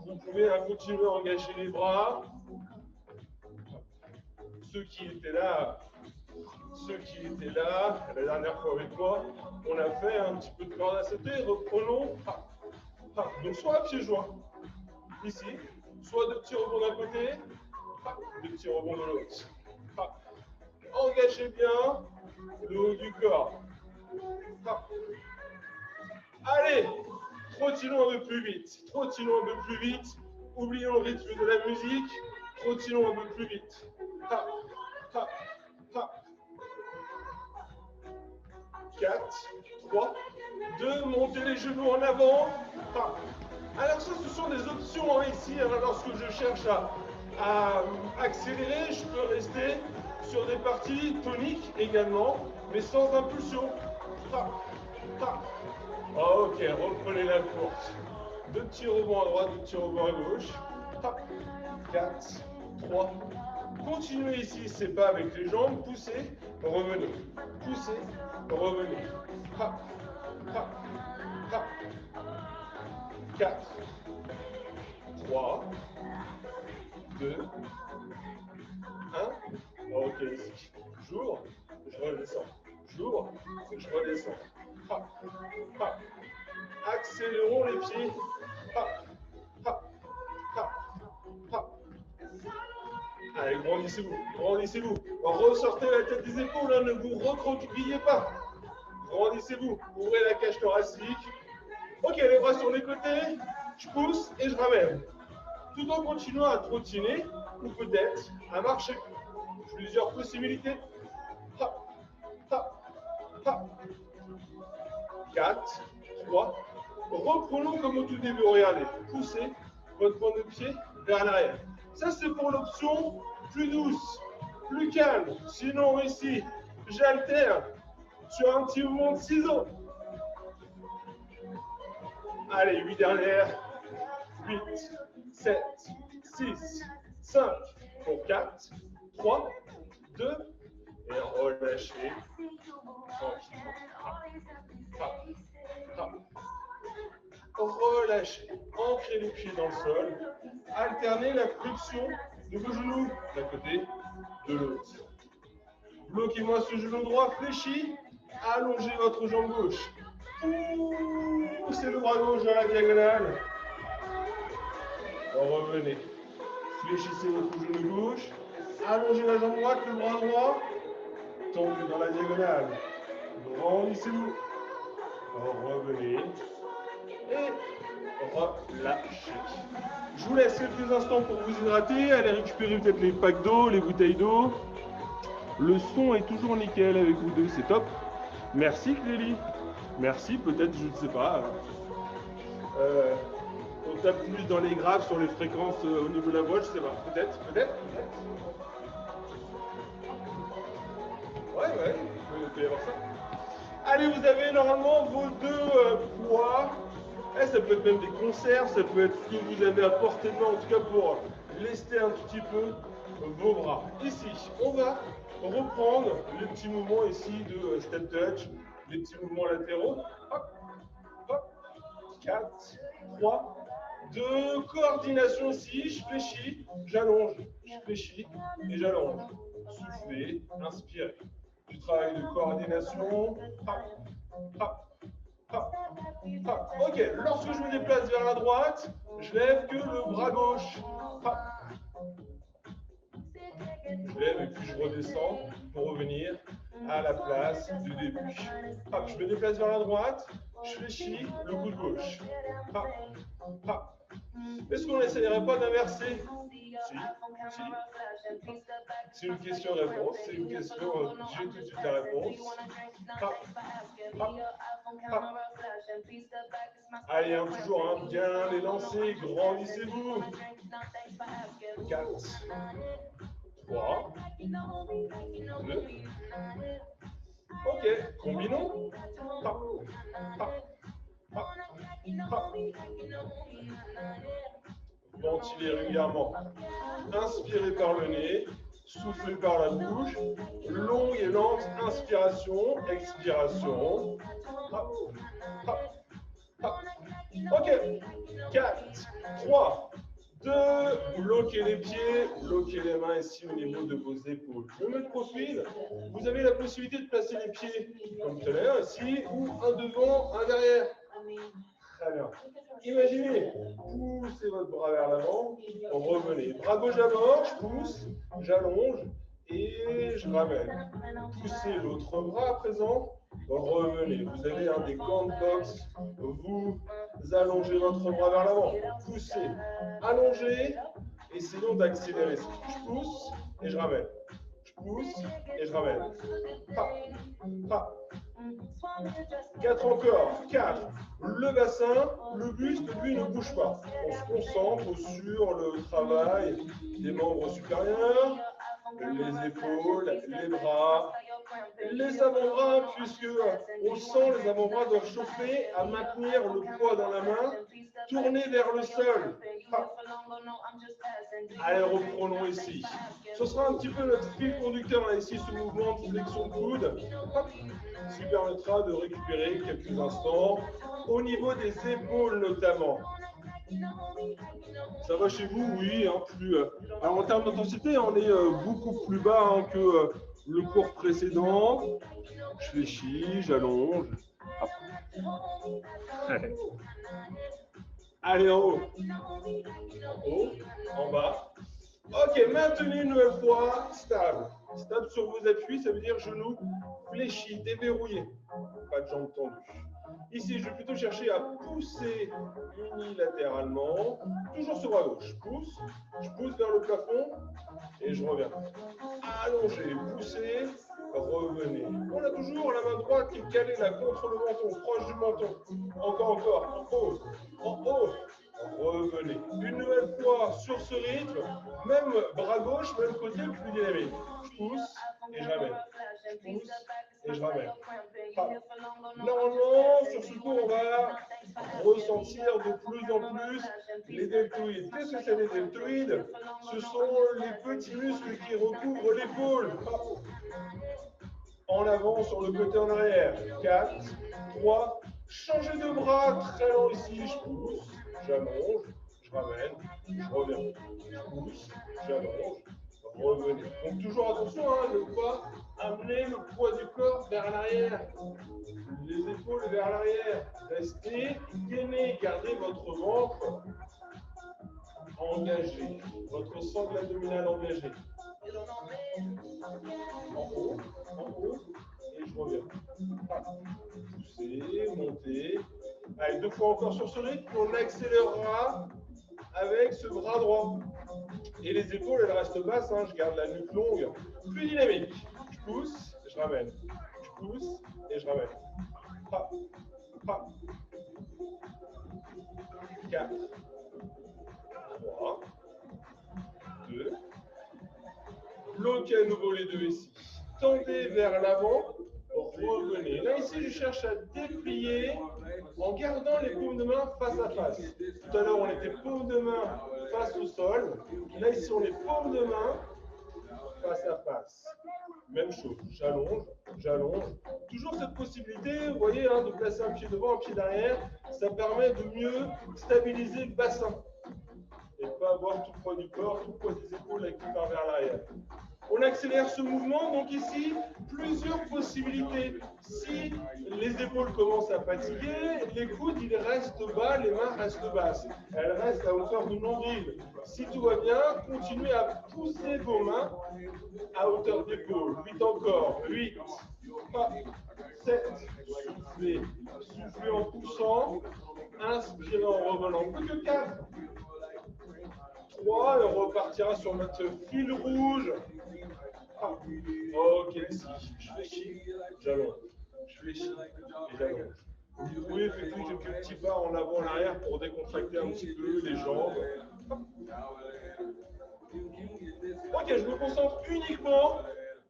S3: Vous pouvez continuer à engager les bras. Ceux qui étaient là la dernière fois avec moi, on a fait un petit peu de corde à sauter, reprenons. Donc soit à pieds joints, ici, soit de petits rebonds d'un côté, de petits rebonds de l'autre. Engagez bien le haut du corps. Allez, trottinons un peu plus vite, trottinons un peu plus vite, oublions le rythme de la musique, trottinons un peu plus vite. 4, 3, 2, montez les genoux en avant. Alors ça, ce sont des options ici. Lorsque je cherche à accélérer, je peux rester sur des parties toniques également, mais sans impulsion. Ok, reprenez la course. 2 petits rebonds à droite, 2 petits rebonds à gauche. 4, 3, continuez ici, c'est pas avec les jambes, poussez, revenez. Poussez, revenez. 4, 3, 2, 1. Ok, ici. J'ouvre, je redescends. J'ouvre, je redescends. Accélérons les pieds. Allez, grandissez-vous, grandissez-vous. Ressortez la tête des épaules, ne vous recroquevillez pas. Grandissez-vous, ouvrez la cage thoracique. Ok, les bras sur les côtés, je pousse et je ramène. Tout en continuant à trottiner ou peut-être à marcher. Plusieurs possibilités. 4, 3, reprenons comme au tout début, regardez, poussez votre pointe de pied vers l'arrière. Ça c'est pour l'option plus douce, plus calme. Sinon ici, j'alterne sur un petit mouvement de ciseaux. Allez, 8 dernières, 8, 7, 6, 5, pour 4, 3, 2, et relâchez tranquillement. Relâchez, ancrez les pieds dans le sol, alternez la flexion de vos genoux d'un côté, de l'autre. Bloquez-moi ce genou droit fléchi, allongez votre jambe gauche. Poussez le bras gauche dans la diagonale. Revenez. Fléchissez votre genou gauche, allongez la jambe droite, le bras droit, tombez dans la diagonale. Grandissez-vous. Revenez. Et relâchez. Je vous laisse quelques instants pour vous hydrater, aller récupérer peut-être les packs d'eau, les bouteilles d'eau. Le son est toujours nickel avec vous deux, c'est top. Merci Clélie. Merci, peut-être, je ne sais pas. On tape plus dans les graves sur les fréquences au niveau de la voix, je ne sais pas. Peut-être. Ouais, il peut y avoir ça. Allez, vous avez normalement vos deux poids. Ça peut être même des conserves, ça peut être ce que vous avez à portée de main, en tout cas pour lester un petit peu vos bras. Ici, on va reprendre les petits mouvements ici de step touch, les petits mouvements latéraux. Hop, hop, 4, 3, 2, coordination ici, je fléchis, j'allonge, je fléchis et j'allonge. soufflez, inspirez. Du travail de coordination. Hop, hop, hop, hop. Ok, lorsque je me déplace vers la droite, je lève que le bras gauche. Hop. Je lève et puis je redescends pour revenir à la place du début. Hop, je me déplace vers la droite, je fléchis le coude gauche. Hop, hop. Est-ce qu'on n'essayerait pas d'inverser? Si, si. C'est une question-réponse, c'est une question, j'ai tout de suite la réponse. Hop, hop, hop. Allez, toujours, hein, bien les lancer, grandissez-vous. 4, 3, 2. Ok, combinons. Hop, hop, hop, hop. Ventilez régulièrement. Inspirez par le nez, soufflez par la bouche. Longue et lente inspiration, expiration. Hop, hop, hop. Ok, 4, 3, 2, bloquez les pieds, bloquez les mains ici au niveau de vos épaules. Je me mets de profil. Vous avez la possibilité de placer les pieds comme tout à l'heure ici, ou un devant, un derrière. Très bien. Imaginez, poussez votre bras vers l'avant, revenez. Bras gauche d'abord, je pousse, j'allonge et je ramène. Poussez l'autre bras à présent, revenez. Vous avez un des gants de boxe, vous allongez votre bras vers l'avant, poussez, allongez, essayons d'accélérer. Je pousse et je ramène. Je pousse et je ramène. Pa, pa. 4 encore, 4. Le bassin, le buste, lui, ne bouge pas. On se concentre sur le travail des membres supérieurs, les épaules, les bras, les avant-bras, puisque on sent les avant-bras doivent chauffer à maintenir le poids dans la main, tourner vers le sol. Ah. Allez, reprenons ici. Ce sera un petit peu notre fil conducteur là, ici, ce mouvement de flexion de coude. Hop. Ce qui permettra de récupérer quelques instants au niveau des épaules notamment. Ça va chez vous? Oui, hein, plus. Alors en termes d'intensité, on est beaucoup plus bas hein, que le cours précédent. Je fléchis, j'allonge. Allez, en haut. En haut, en bas. Ok, maintenez une nouvelle fois, stable. Stable sur vos appuis, ça veut dire genoux fléchis, déverrouillés. Pas de jambes tendues. Ici, je vais plutôt chercher à pousser unilatéralement. Toujours sur bras gauche. Je pousse vers le plafond et je reviens. Allongez, poussez, revenez. On a toujours la main droite qui est calée là contre le menton, proche du menton. Encore, en haut, en haut. Revenez. Une nouvelle fois sur ce rythme, même bras gauche, même côté, plus dynamique. Je pousse et je ramène. Je pousse et je ramène. Normalement, sur ce cours, on va ressentir de plus en plus les deltoïdes. Qu'est-ce que c'est les deltoïdes? Ce sont les petits muscles qui recouvrent l'épaule. En avant, sur le côté, en arrière. 4, 3, changez de bras, très lent ici, je pousse. J'allonge, je ramène, je reviens. Je pousse, j'allonge, revenez. Donc toujours attention, hein, ne pas amener le poids du corps vers l'arrière. Les épaules vers l'arrière. Restez gainés, gardez votre ventre engagé. Votre sangle abdominale engagée. En haut, et je reviens. Poussez, montez. Allez, 2 fois encore sur ce rythme, on accélérera avec ce bras droit. Et les épaules, elles restent basses, hein, je garde la nuque longue. Plus dynamique. Je pousse, je ramène. Je pousse et je ramène. Hop, hop. 4, 3, 2. Bloquez à nouveau les deux ici. Tendez vers l'avant. Revenez. Là, ici, je cherche à déplier en gardant les paumes de main face à face. Tout à l'heure, on était paumes de main face au sol. Là, ici, on est paumes de main face à face. Même chose. J'allonge, j'allonge. Toujours cette possibilité, vous voyez, hein, de placer un pied devant, un pied derrière. Ça permet de mieux stabiliser le bassin. Et pas avoir tout le poids du corps, tout le poids des épaules qui part vers l'arrière. On accélère ce mouvement, donc ici, plusieurs possibilités. Si les épaules commencent à fatiguer, les coudes, ils restent bas, les mains restent basses. Elles restent à hauteur du nombril. Si tout va bien, continuez à pousser vos mains à hauteur d'épaule. 8 encore. 8, 7, soufflez. Soufflez en poussant. Inspirez en revenant. Plus que 4. 3, et on repartira sur notre fil rouge. Ok, si je fléchis, j'allonge. Je fléchis et j'allonge. Vous pouvez effectuer quelques petits pas en avant, en arrière pour décontracter un petit peu les jambes. Ok, je me concentre uniquement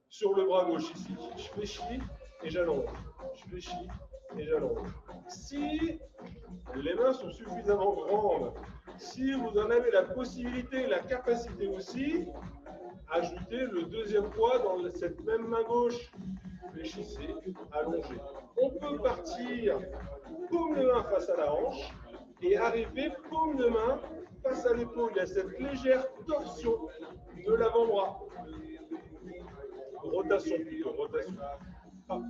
S3: sur le bras gauche ici. Je fléchis et j'allonge. Je fléchis et j'allonge. Si les mains sont suffisamment grandes, si vous en avez la possibilité et la capacité aussi, ajoutez le deuxième poids dans cette même main gauche. Fléchissez, allongez. On peut partir paume de main face à la hanche et arriver paume de main face à l'épaule. Il y a cette légère torsion de l'avant-bras. Rotation plutôt, rotation. Hop.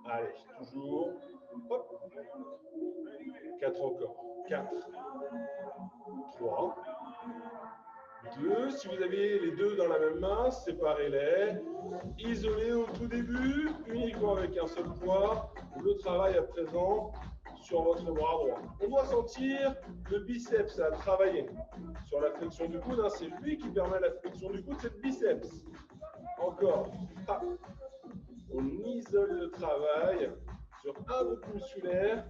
S3: Allez, toujours. Hop. 4 encore. 4. 3. 2. Si vous avez les deux dans la même main, séparez-les. Isolez au tout début, uniquement avec un seul poids. Le travail à présent sur votre bras droit. On doit sentir le biceps à travailler. Sur la flexion du coude, c'est lui qui permet la flexion du coude, c'est le biceps. Encore. Ah. On isole le travail sur un groupe musculaire,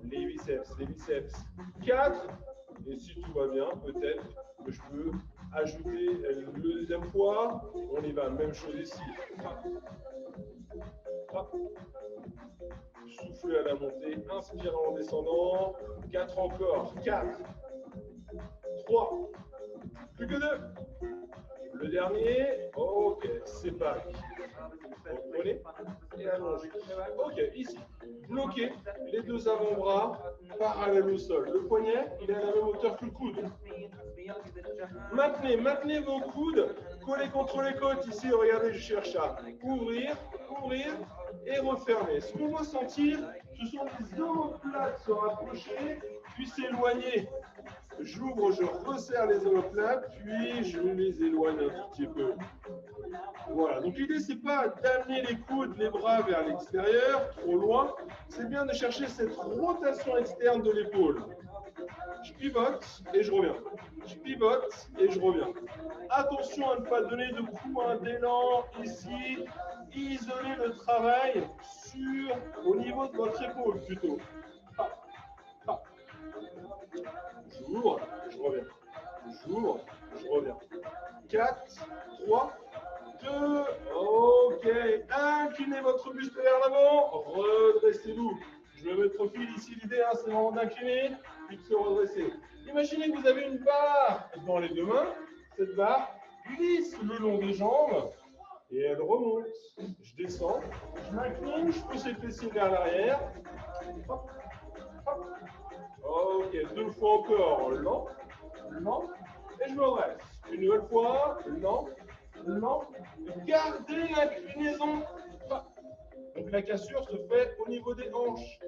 S3: les biceps, les biceps. 4. Et si tout va bien, peut-être que je peux ajouter le deuxième poids. On y va, même chose ici. Soufflez à la montée, inspirez en descendant. 4 encore. 4. 3. Plus que 2. Le dernier. Ok, c'est parti. Reprenez et allongez. Ok, ici. Bloquez les deux avant-bras parallèles au sol. Le poignet, il est à la même hauteur que le coude. Maintenez vos coudes collés contre les côtes. Ici, regardez, je cherche à ouvrir et refermer. Ce qu'on doit sentir, ce sont les omoplates se rapprocher, puis s'éloigner. J'ouvre, je resserre les omoplates, puis je les éloigne un tout petit peu. Voilà, donc l'idée, c'est pas d'amener les coudes, les bras vers l'extérieur, trop loin. C'est bien de chercher cette rotation externe de l'épaule. Je pivote et je reviens. Je pivote et je reviens. Attention à ne pas donner de coup d'élan ici. Isolez le travail au niveau de votre épaule plutôt. J'ouvre, je reviens. J'ouvre, je reviens. 4, 3, 2, ok. Inclinez votre buste vers l'avant. Redressez-vous. Je vais mettre au fil ici. L'idée, c'est vraiment d'incliner puis de se redresser. Imaginez que vous avez une barre dans les deux mains. Cette barre glisse le long des jambes et elle remonte. Je descends, je m'incline, je pousse les fessiers vers l'arrière. Hop, hop. Ok, 2 fois encore, lent, et je me redresse. Une nouvelle fois, lent. Gardez l'inclinaison. Donc la cassure se fait au niveau des hanches.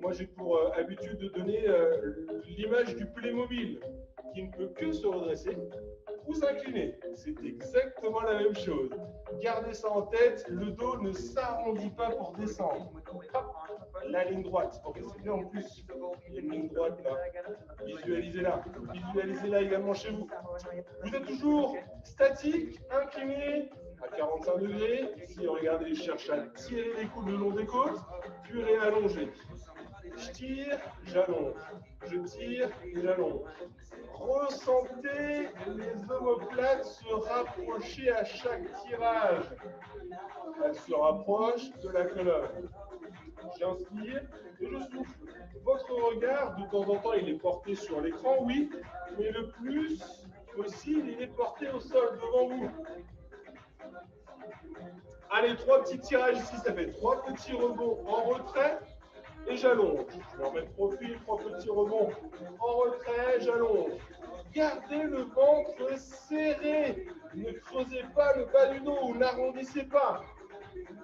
S3: Moi j'ai pour habitude de donner l'image du Playmobil qui ne peut que se redresser ou s'incliner. C'est exactement la même chose. Gardez ça en tête, le dos ne s'arrondit pas pour descendre. Hop, la ligne droite. Ok, c'est bien en plus. Il y a une ligne droite là. Visualisez-la. Visualisez-la également chez vous. Vous êtes toujours statique, incliné à 45 degrés. Ici, regardez, je cherche à tirer les coudes le long des côtes, puis réallonger. Je tire, j'allonge. Je tire, j'allonge. Ressentez les omoplates se rapprocher à chaque tirage. Elles se rapprochent de la colonne. J'inspire et je souffle. Votre regard, de temps en temps, il est porté sur l'écran, oui, mais le plus possible, il est porté au sol devant vous. Allez, 3 petits tirages ici, ça fait 3 petits rebonds en retrait et j'allonge. Je vais remettre profil, 3 petits rebonds en retrait, j'allonge. Gardez le ventre serré. Ne creusez pas le bas du dos ou n'arrondissez pas.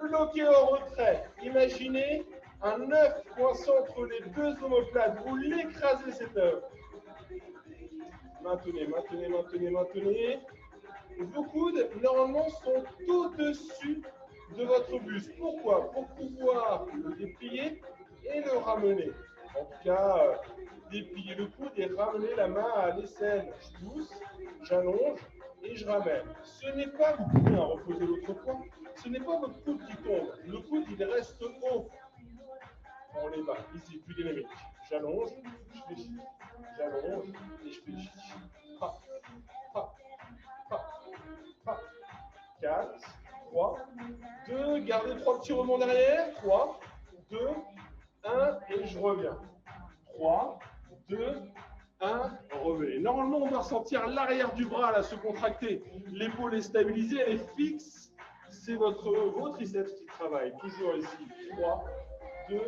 S3: Bloquez en retrait. Imaginez un œuf coincé entre les deux omoplates. Vous l'écrasez cet œuf. Maintenez, maintenez, maintenez, maintenez. Vos coudes, normalement, sont au-dessus de votre buste. Pourquoi? Pour pouvoir le déplier et le ramener. En tout cas, déplier le coude et ramener la main à l'aisselle. Je pousse, j'allonge et je ramène. Ce n'est pas, vous pouvez reposer l'autre poids, ce n'est pas votre coude qui tombe. Le coude, il reste haut. On les bat. Ici, plus dynamique. J'allonge, je fléchis. J'allonge et je fléchis. Hop, hop, hop, hop. 4, 3, 2, gardez 3 petits rebonds derrière. 3, 2, 1 et je reviens. 3, 2, 1, revenez. Normalement, on va ressentir l'arrière du bras là se contracter. L'épaule est stabilisée, elle est fixe. C'est vos triceps qui travaillent. Toujours ici. 3, 2,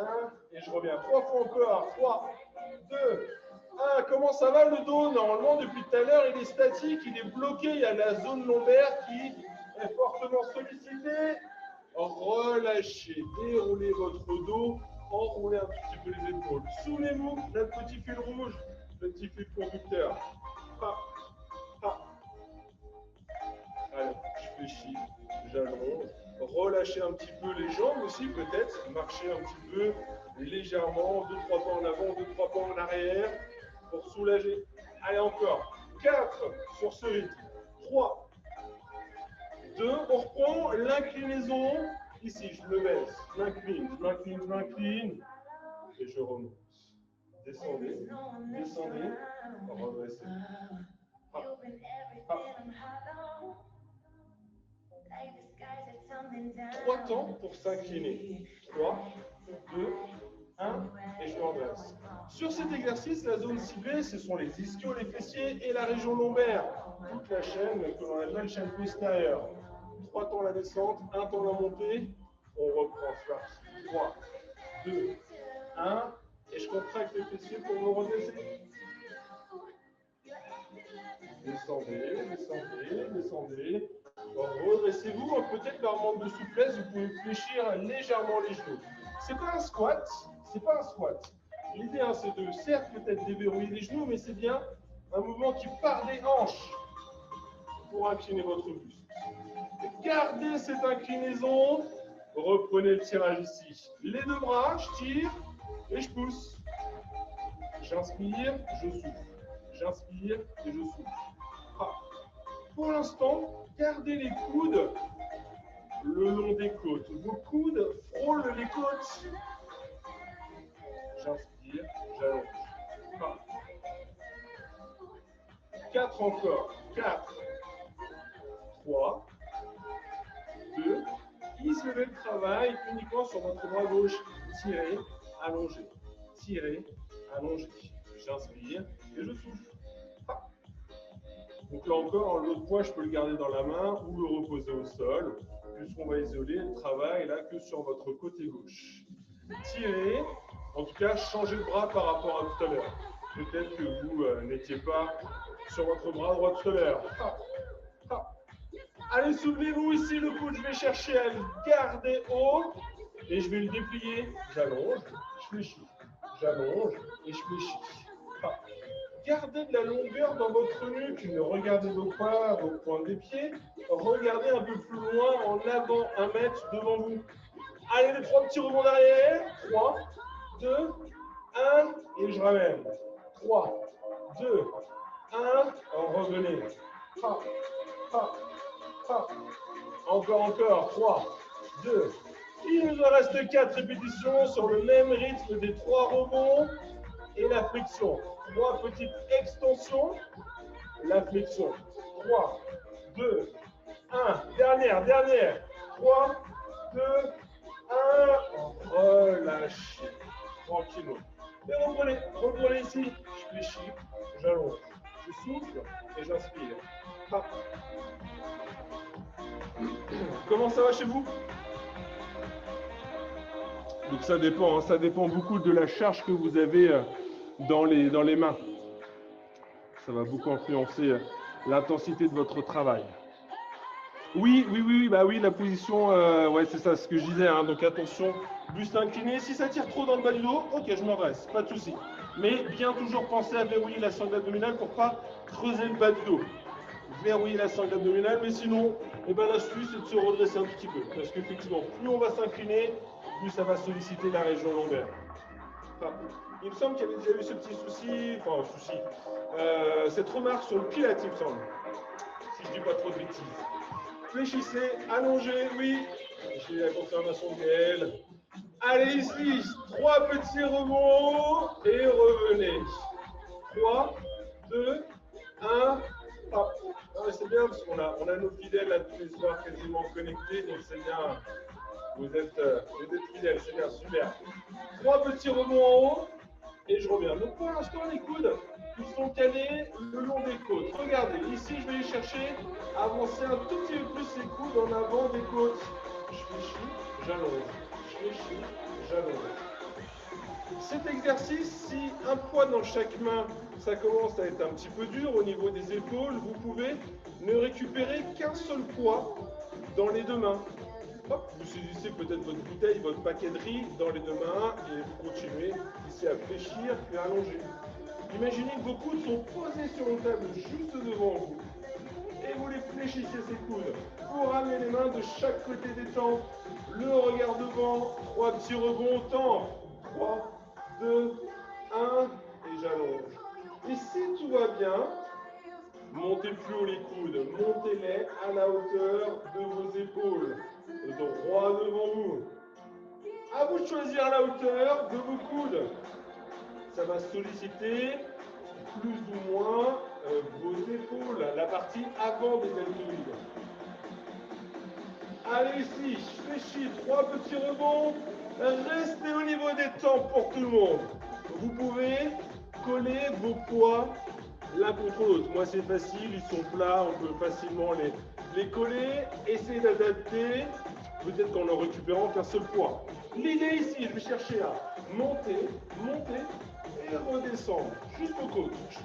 S3: 1 et je reviens. 3 fois encore. 3, 2, 1. Comment ça va le dos? Normalement, depuis tout à l'heure, il est statique, il est bloqué. Il y a la zone lombaire qui est fortement sollicitée. Relâchez, déroulez votre dos, enroulez un petit peu les épaules. Souvenez-vous, notre petit fil rouge, le petit fil conducteur. Hop, hop. Allez, je fléchis, j'allonge. Relâchez un petit peu les jambes aussi, peut-être. Marchez un petit peu légèrement, 2-3 pas en avant, 2-3 pas en arrière pour soulager. Allez, encore. 4 sur ce rythme. 3, 2, on reprend l'inclinaison. Ici, je me baisse, je m'incline et je remonte. Descendez, descendez, redressez. Hop, hop. 3 temps pour s'incliner. 3, 2, 1 et je me redresse. Sur cet exercice, la zone ciblée, ce sont les ischios, les fessiers et la région lombaire. Toute la chaîne que l'on appelle chaîne postérieure. 3 temps la descente, 1 temps la montée. On reprend ça. 3, 2, 1 et je contracte les fessiers pour me redresser. Descendez, descendez, descendez. Redressez-vous, peut-être par manque de souplesse, vous pouvez fléchir légèrement les genoux. C'est pas un squat, c'est pas un squat. L'idée, c'est de certes peut-être déverrouiller les genoux, mais c'est bien un mouvement qui part des hanches pour incliner votre buste. Gardez cette inclinaison, reprenez le tirage ici. Les deux bras, je tire et je pousse. J'inspire, je souffle. J'inspire et je souffle. Ah. Pour l'instant, gardez les coudes le long des côtes. Vos coudes frôlent les côtes. J'inspire, j'allonge. 4 encore. 4, 3, 2. Isolez le travail uniquement sur votre bras gauche. Tirez, allongez. Tirez, allongez. J'inspire et je souffle. Donc là encore, l'autre poids, je peux le garder dans la main ou le reposer au sol, puisqu'on va isoler le travail là que sur votre côté gauche. Tirez, en tout cas, changez le bras par rapport à tout à l'heure. Peut-être que vous n'étiez pas sur votre bras droit tout à l'heure. Allez, souvenez-vous ici le coude, je vais chercher à le garder haut et je vais le déplier. J'allonge, je fléchis. J'allonge et je fléchis. Gardez de la longueur dans votre nuque, ne regardez pas vos pointes des pieds, regardez un peu plus loin, en avant, 1 mètre devant vous. Allez, les 3 petits rebonds derrière, 3, 2, 1, et je ramène. 3, 2, 1, revenez. Hop, hop, hop. Encore, 3, 2. Il nous en reste 4 répétitions sur le même rythme des 3 rebonds et la flexion. 3 petites extensions, la flexion. 3, 2, 1. Dernière. 3, 2, 1. Relâchez. Tranquillement. Et reprenez ici. Je fléchis, j'allonge. Je souffle et j'inspire. Hop. Comment ça va chez vous? Donc ça dépend beaucoup de la charge que vous avez dans les mains. Ça va beaucoup influencer l'intensité de votre travail. Oui, bah oui, la position, ouais, c'est ça, ce que je disais, hein, donc attention, buste incliné, si ça tire trop dans le bas du dos, ok, je me redresse, pas de souci. Mais bien toujours penser à verrouiller la sangle abdominale pour pas creuser le bas du dos. Verrouiller la sangle abdominale, mais sinon, eh ben, l'astuce c'est de se redresser un petit peu, parce qu'effectivement, plus on va s'incliner, plus ça va solliciter la région lombaire. Enfin, il me semble qu'il y avait déjà eu ce petit souci, cette remarque sur le pilates, il me semble, si je dis pas trop de bêtises. Fléchissez, allongez, oui. J'ai la confirmation de Gaël. Allez ici, 3 petits rebonds en haut et revenez. 3, 2, 1, hop. C'est bien parce qu'on a nos fidèles là tous les soirs quasiment connectés, donc c'est bien. Vous êtes fidèles, c'est bien, super. 3 petits rebonds en haut et je reviens. Donc pour l'instant, les coudes, ils sont calés le long des côtes. Regardez, ici, je vais les chercher à avancer un tout petit peu plus les coudes en avant des côtes. Je fléchis, j'allonge. Je fléchis, j'allonge. Cet exercice, si un poids dans chaque main, ça commence à être un petit peu dur au niveau des épaules, vous pouvez ne récupérer qu'un seul poids dans les deux mains. Hop, vous saisissez peut-être votre bouteille, votre paquet de riz dans les deux mains et vous continuez ici à fléchir puis à allonger. Imaginez que vos coudes sont posés sur une table juste devant vous et vous les fléchissez ces coudes. Vous ramenez les mains de chaque côté des tempes, le regard devant, 3 petits rebonds au temps. 3, 2, 1 et j'allonge. Et si tout va bien, montez plus haut les coudes, montez-les à la hauteur de vos épaules, droit devant vous. À vous de choisir la hauteur de vos coudes. Ça va solliciter plus ou moins vos épaules, la partie avant des deltoïdes. Allez ici, je fléchis, 3 petits rebonds. Restez au niveau des tempes pour tout le monde. Vous pouvez coller vos poids l'un contre l'autre. Moi c'est facile, ils sont plats, on peut facilement les coller. Essayez d'adapter, peut-être qu'en en récupérant qu'un seul poids. L'idée ici, je vais chercher à monter et redescendre jusqu'aux côtes. Je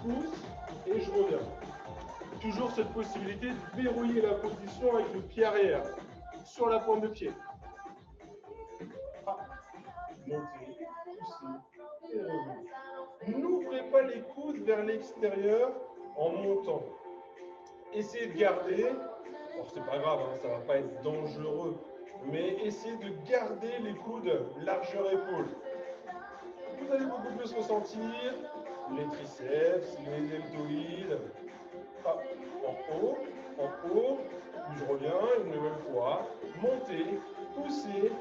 S3: pousse et je reviens. Toujours cette possibilité de verrouiller la position avec le pied arrière sur la pointe de pied. Montez, poussez et revenez. N'ouvrez pas les coudes vers l'extérieur en montant. Essayez de garder, alors c'est pas grave, hein, ça va pas être dangereux, mais essayez de garder les coudes largeur épaule. Vous allez beaucoup plus ressentir les triceps, les deltoïdes. Hop, en haut, puis je reviens une nouvelle fois, montez, poussez.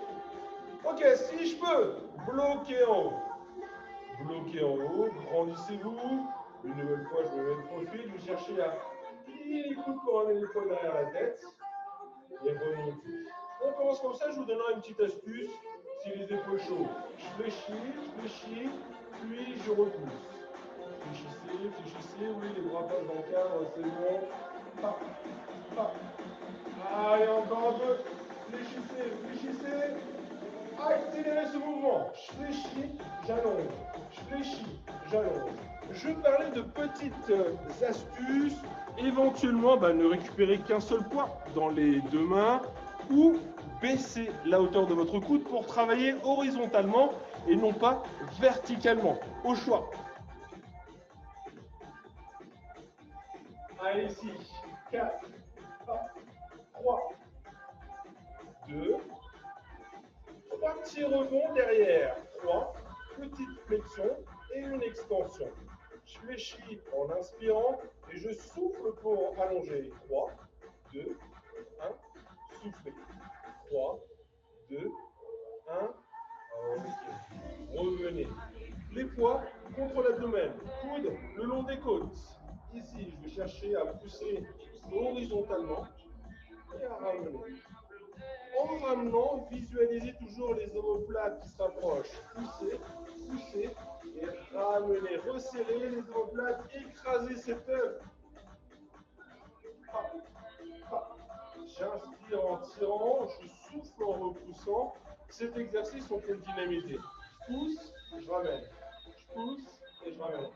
S3: Ok, si je peux, bloquez en haut. Bloquez en haut, grandissez-vous. Une nouvelle fois, je me mets de profil, je vais chercher à plier les coudes pour amener les poings derrière la tête et remonter. On commence comme ça, je vous donnerai une petite astuce si les épaules chaudes. Je fléchis, puis je repousse. Fléchissez, oui, les bras passent dans le cadre, c'est bon. Hop, hop. Allez, encore un peu. Fléchissez. Accélérez ce mouvement. Je fléchis, j'allonge. Je fléchis, j'allonge. Je parlais de petites astuces. Éventuellement, ne récupérez qu'un seul poids dans les deux mains ou baissez la hauteur de votre coude pour travailler horizontalement et non pas verticalement. Au choix. Allez ici, 4, 3, 2, 3 petits rebonds derrière, 3, petite flexion et une extension. Je fléchis en inspirant et je souffle pour allonger. 3, 2, 1, soufflez. 3, 2, 1, revenez. Les poids contre l'abdomen, coude le long des côtes. Ici, je vais chercher à pousser horizontalement et à ramener. En ramenant, visualisez toujours les omoplates qui se rapprochent. Poussez et ramenez. Resserrez les omoplates, écrasez cet œuf. J'inspire en tirant, je souffle en repoussant. Cet exercice, on peut le dynamiter. Je pousse, je ramène. Je pousse et je ramène.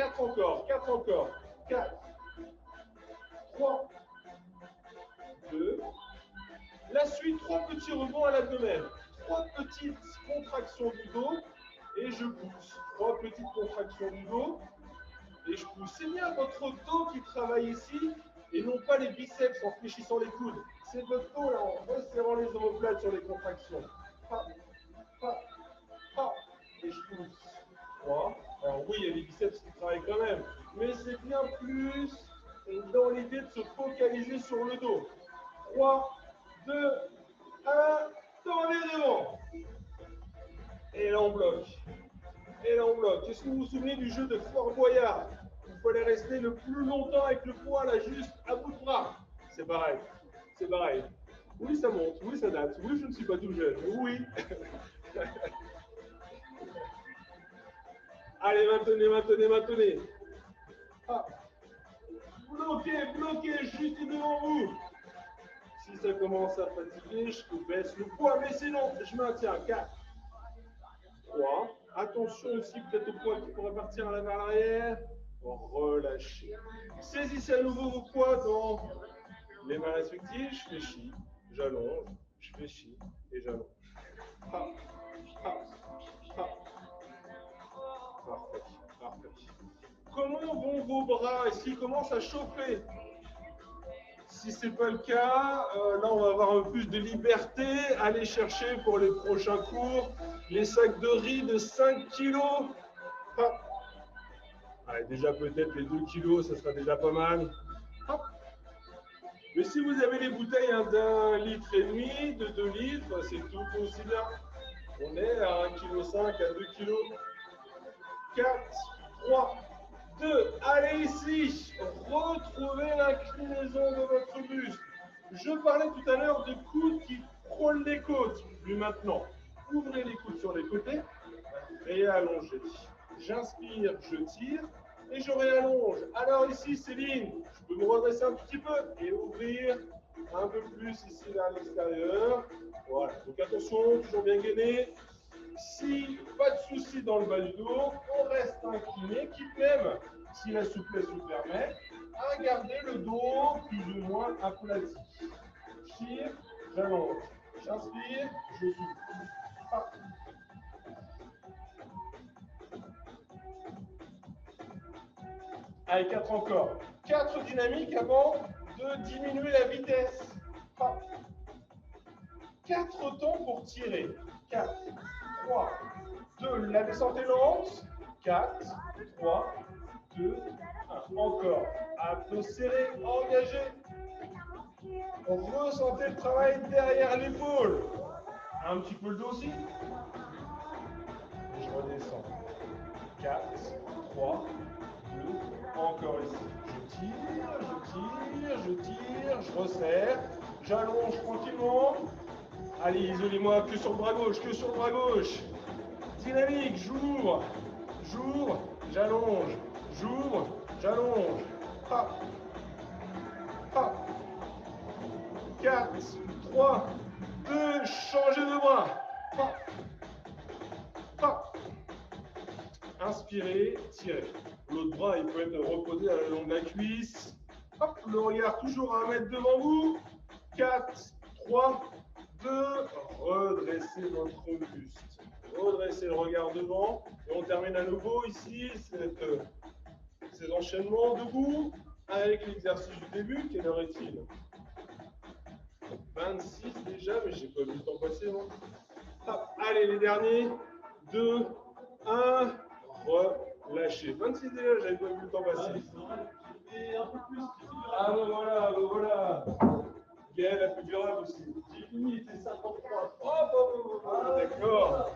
S3: 4 encore, 4 encore. 4, 3, 2. La suite, 3 petits rebonds à l'abdomen. 3 petites contractions du dos et je pousse. 3 petites contractions du dos et je pousse. C'est bien votre dos qui travaille ici et non pas les biceps en fléchissant les coudes. C'est votre dos là, en resserrant les omoplates sur les contractions. Hop, hop, hop. Et je pousse. 3. Alors oui, il y a les biceps qui travaillent quand même, mais c'est bien plus dans l'idée de se focaliser sur le dos. 3, 2, 1, tournez devant. Et là on bloque. Et là on bloque. Est-ce que vous vous souvenez du jeu de Fort Boyard? Il fallait rester le plus longtemps avec le poids là, juste à bout de bras. C'est pareil. C'est pareil. Oui, ça monte. Oui, ça date. Oui, je ne suis pas tout jeune. Oui. Allez, maintenez, maintenez, maintenez. Ah. Bloquez, bloquez, juste devant vous. Si ça commence à fatiguer, je baisse le poids, mais sinon, je maintiens. 4, 3. Attention aussi peut-être au poids qui pourrait partir vers l'arrière. Relâchez. Saisissez à nouveau vos poids dans les mains respectives. Je fléchis, j'allonge, je fléchis et j'allonge. Ah, ah, ah. Parfait, parfait. Comment vont vos bras? Est-ce qu'ils commencent à chauffer? Si ce n'est pas le cas, là on va avoir un peu plus de liberté. Allez chercher pour les prochains cours les sacs de riz de 5 kg. Hop. Allez, déjà peut-être les 2 kg, ça sera déjà pas mal. Hop. Mais si vous avez les bouteilles d'1,5 litre, de 2 litres, c'est tout aussi bien. On est à 1,5 kg, à 2 kg. 4, 3, 2, allez ici, retrouvez l'inclinaison de votre buste. Je parlais tout à l'heure de coudes qui frôlent les côtes. Puis maintenant, ouvrez les coudes sur les côtés et allongez. J'inspire, je tire et je réallonge. Alors ici, Céline, je peux me redresser un petit peu et ouvrir un peu plus ici vers l'extérieur. Voilà, donc attention, toujours bien gainé. Si pas de souci dans le bas du dos, on reste incliné, quitte même, si la souplesse vous permet, à garder le dos plus ou moins aplati. Je tire, j'allonge. J'inspire, je souffle. Ah. Allez, 4 encore. 4 dynamiques avant de diminuer la vitesse. Ah. 4 temps pour tirer. 4, 3, 2, la descente est lente. 4, 3, 2, 1. Encore. Abdos serrés, engagés. Ressentez le travail derrière l'épaule. Un petit peu le dos aussi. Et je redescends. 4, 3, 2, encore ici. Je tire, je tire, je tire, je resserre. J'allonge tranquillement. Allez, isolez-moi que sur le bras gauche, que sur le bras gauche. Dynamique, j'ouvre, j'ouvre, j'allonge, j'ouvre, j'allonge. Hop, hop. 4, 3, 2, changez de bras. Hop, hop. Inspirez, tirez. L'autre bras, il peut être reposé à la long de la cuisse. Hop, le regard toujours à 1 mètre devant vous. 4, 3, 2, redressez votre buste. Redressez le regard devant. Et on termine à nouveau ici ces enchaînements debout avec l'exercice du début. Quelle heure est-il? 26 déjà, mais j'ai pas vu le temps passer, non? Hop, allez, les derniers. 2, 1, relâchez. 26 déjà, j'avais pas vu le temps passer.
S1: Et un peu plus.
S3: Ah ben voilà, ben voilà. Gaël la plus durable aussi.
S1: J'ai fini, il était 53.
S3: Oh, d'accord.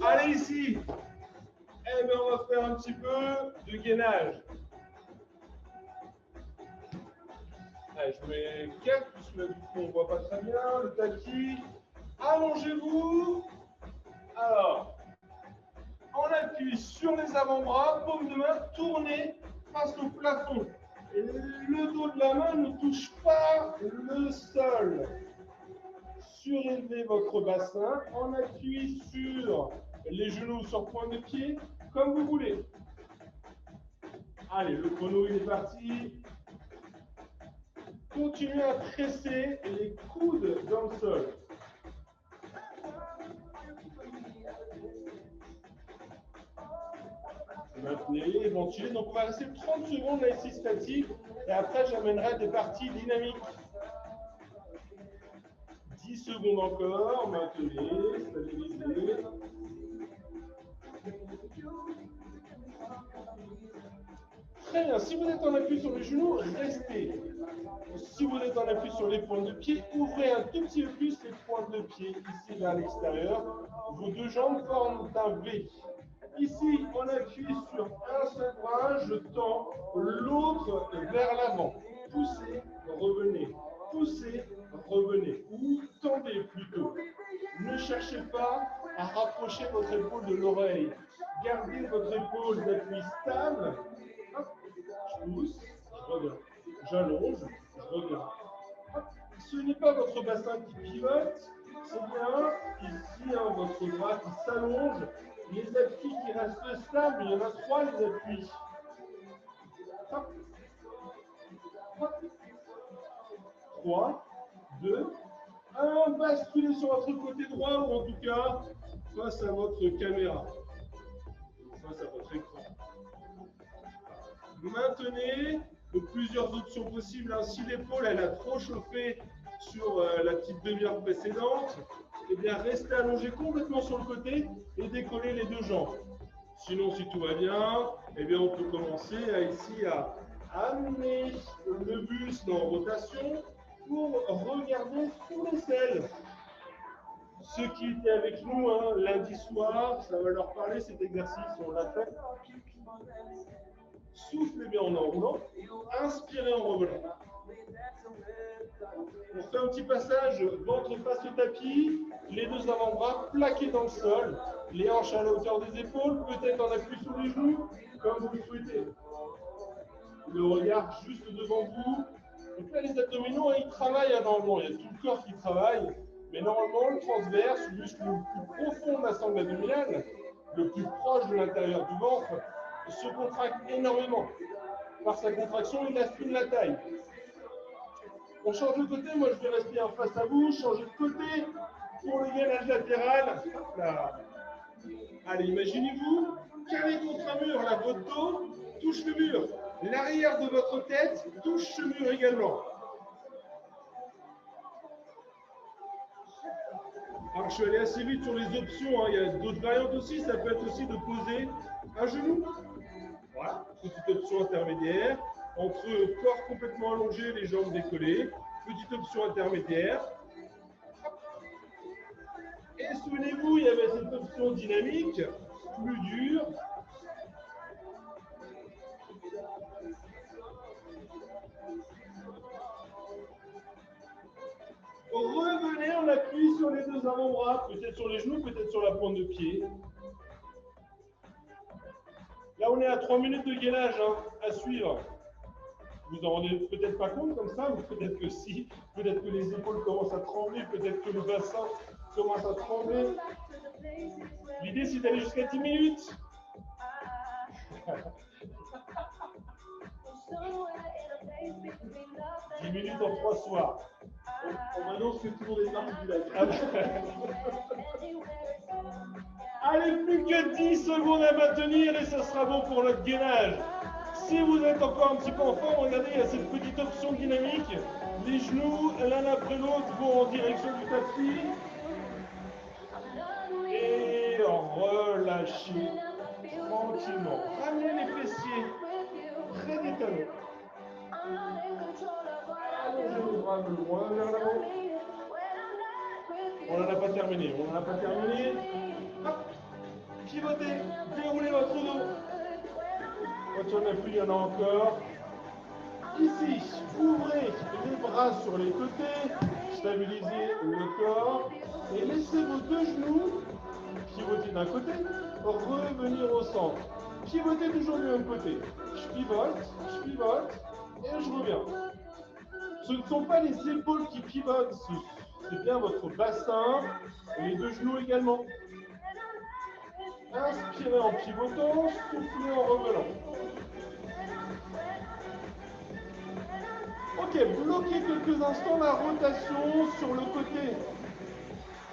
S3: Allez ici. Eh bien, on va faire un petit peu de gainage. Allez, je mets quelques, parce que là, du coup, on ne voit pas très bien. Le tapis. Allongez-vous. Alors, on appuie sur les avant-bras, paume de main, tournez face au plafond. Et le dos de la main ne touche pas le sol. Surélevez votre bassin, on appuie sur les genoux sur point de pied, comme vous voulez. Allez, le chrono il est parti. Continuez à presser les coudes dans le sol. Maintenez, ventilez. Donc on va rester 30 secondes là ici statique et après j'amènerai des parties dynamiques. 10 secondes encore, maintenez, stabilisez. Très bien, si vous êtes en appui sur les genoux, restez. Si vous êtes en appui sur les pointes de pied, ouvrez un tout petit peu plus les pointes de pied ici vers l'extérieur. Vos deux jambes forment un V. Ici, on appuie sur un seul bras, je tends l'autre vers l'avant. Poussez, revenez. Poussez, revenez. Ou tendez plutôt. Ne cherchez pas à rapprocher votre épaule de l'oreille. Gardez votre épaule d'appui stable. Hop, je pousse, je reviens. J'allonge, je reviens. Hop. Ce n'est pas votre bassin qui pivote, c'est bien ici votre bras qui s'allonge. Les appuis qui restent stables, il y en a 3 les appuis. Hop. Hop. 3, 2, 1. Basculez sur votre côté droit ou en tout cas face à votre caméra, face à votre écran. Maintenez plusieurs options possibles. Si l'épaule elle a trop chauffé sur la petite demi-heure précédente, eh bien restez allongé complètement sur le côté et décoller les deux jambes. Sinon, si tout va bien, eh bien on peut commencer à amener le buste en rotation pour regarder sous l'aisselle. Ceux qui étaient avec nous lundi soir, ça va leur parler cet exercice, on l'a fait. Soufflez bien en enroulant, inspirez en revenant. On fait un petit passage ventre face au tapis, les deux avant-bras plaqués dans le sol, les hanches à la hauteur des épaules, peut-être en appui sur les genoux, comme vous le souhaitez. Le regard juste devant vous. Donc là, les abdominaux, ils travaillent normalement, il y a tout le corps qui travaille, mais normalement, le transverse, le muscle le plus profond de la sangle abdominale, le plus proche de l'intérieur du ventre, se contracte énormément. Par sa contraction, il affine la taille. On change de côté, moi je vais rester en face à vous, changer de côté pour le gainage latéral. Là. Allez, imaginez-vous, calez contre un mur, là, votre dos touche le mur. L'arrière de votre tête touche ce mur également. Alors je suis allé assez vite sur les options, il y a d'autres variantes aussi, ça peut être aussi de poser un genou. Voilà, petite option intermédiaire. Entre corps complètement allongé, les jambes décollées. Petite option intermédiaire. Et souvenez-vous, il y avait cette option dynamique, plus dure. Revenez, on appuie sur les deux avant-bras, peut-être sur les genoux, peut-être sur la pointe de pied. Là, on est à 3 minutes de gainage à suivre. Vous en rendez peut-être pas compte comme ça, ou peut-être que si, peut-être que les épaules commencent à trembler, peut-être que le bassin commence à trembler. L'idée, c'est d'aller jusqu'à 10 minutes. 10 minutes en 3 soirs. On m'annonce que tout le monde est parti du lac. Allez, plus que 10 secondes à maintenir et ça sera bon pour notre gainage. Si vous êtes encore un petit peu en forme, regardez, il y a cette petite option dynamique. Les genoux, l'un après l'autre, vont en direction du tapis. Et relâchez tranquillement. Ramenez les fessiers. Très des talons. Allongez le bras le loin vers l'avant. On n'en a pas terminé. Hop. Pivotez. Déroulez votre dos. Quand on appuie, il y en a encore. Ici, ouvrez les bras sur les côtés. Stabilisez le corps. Et laissez vos deux genoux pivoter d'un côté, revenir au centre. Pivotez toujours du même côté. Je pivote, et je reviens. Ce ne sont pas les épaules qui pivotent, c'est bien votre bassin et les deux genoux également. Inspirez en pivotant, soufflez en revenant. Ok, bloquez quelques instants la rotation sur le côté.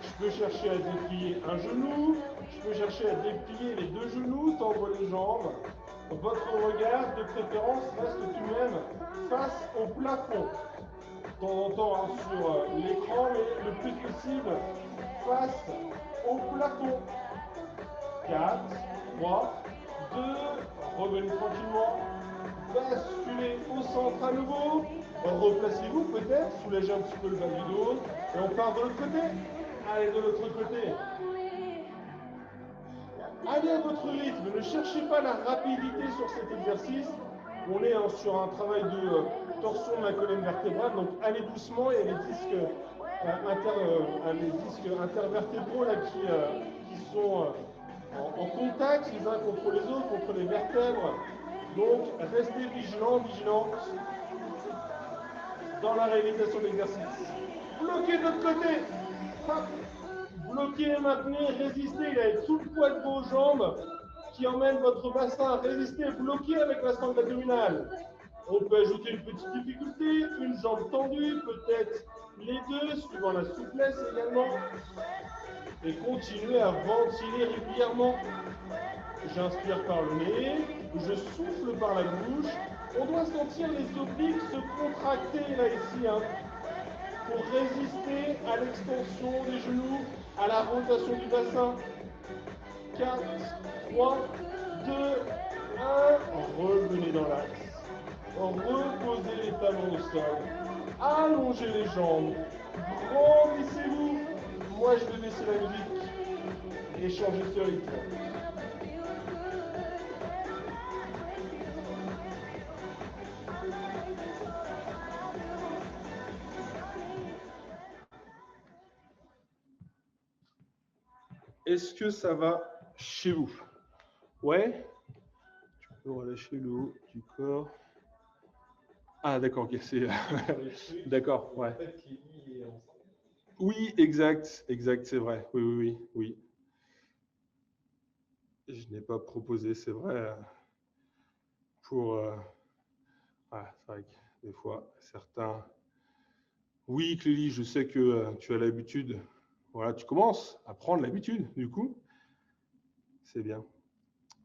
S3: Je peux chercher à déplier un genou, je peux chercher à déplier les deux genoux, tendre les jambes. Votre regard de préférence reste tout de même face au plafond. De temps en temps hein, sur l'écran, mais le plus possible face au plafond. 4, 3, 2, revenez tranquillement. Basculez au centre à nouveau. Replacez-vous peut-être, soulagez un petit peu le bas du dos. Et on part de l'autre côté. Allez de l'autre côté. Allez à votre rythme, ne cherchez pas la rapidité sur cet exercice. On est sur un travail de torsion de la colonne vertébrale, donc allez doucement. Il y a les disques intervertébraux là, qui sont en contact les uns contre les autres, contre les vertèbres. Donc restez vigilants, vigilantes dans la réalisation de l'exercice. Bloquez de l'autre côté. Hop. Bloquez, maintenez, résistez avec tout le poids de vos jambes qui emmène votre bassin. Résistez, bloquez avec la sangle abdominale. On peut ajouter une petite difficulté, une jambe tendue, peut-être les deux, suivant la souplesse également. Et continuez à ventiler régulièrement. J'inspire par le nez, je souffle par la bouche. On doit sentir les obliques se contracter là ici, hein, pour résister à l'extension des genoux, à la rotation du bassin. 4, 3, 2, 1. Revenez dans l'axe. Reposez les talons au sol. Allongez les jambes. Grandissez-vous. Moi, je vais baisser la musique et changer ce rythme. Est-ce que ça va chez vous? Ouais? Tu peux relâcher le haut du corps. Ah, d'accord, ok, c'est. D'accord, ouais. Oui, exact, c'est vrai. Oui. Je n'ai pas proposé, c'est vrai, pour. Ah, c'est vrai que des fois, certains. Oui, Clélie, je sais que tu as l'habitude. Voilà, tu commences à prendre l'habitude, du coup. C'est bien.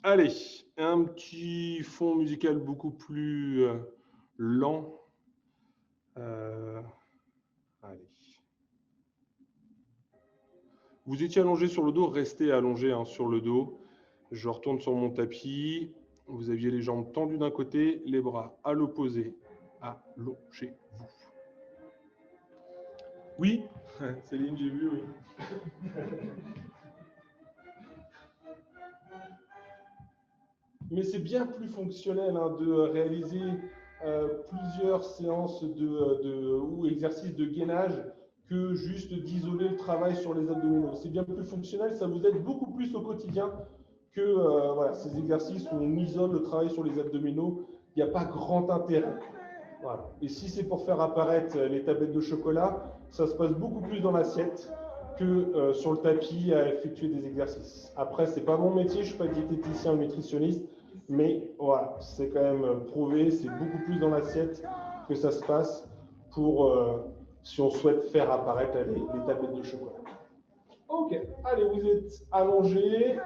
S3: Allez, un petit fond musical beaucoup plus lent. Allez. Vous étiez allongé sur le dos, restez allongé hein, sur le dos. Je retourne sur mon tapis. Vous aviez les jambes tendues d'un côté, les bras à l'opposé. Allongez-vous. Oui, Céline, j'ai vu, oui. Mais c'est bien plus fonctionnel hein, de réaliser plusieurs séances ou exercices de gainage que juste d'isoler le travail sur les abdominaux. C'est bien plus fonctionnel, ça vous aide beaucoup plus au quotidien que voilà, ces exercices où on isole le travail sur les abdominaux. Il n'y a pas grand intérêt. Voilà. Et si c'est pour faire apparaître les tablettes de chocolat, ça se passe beaucoup plus dans l'assiette que sur le tapis à effectuer des exercices. Après, ce n'est pas mon métier, je ne suis pas diététicien ou nutritionniste, mais voilà, c'est quand même prouvé, c'est beaucoup plus dans l'assiette que ça se passe pour si on souhaite faire apparaître les tablettes de chocolat. Ok, allez, vous êtes allongés,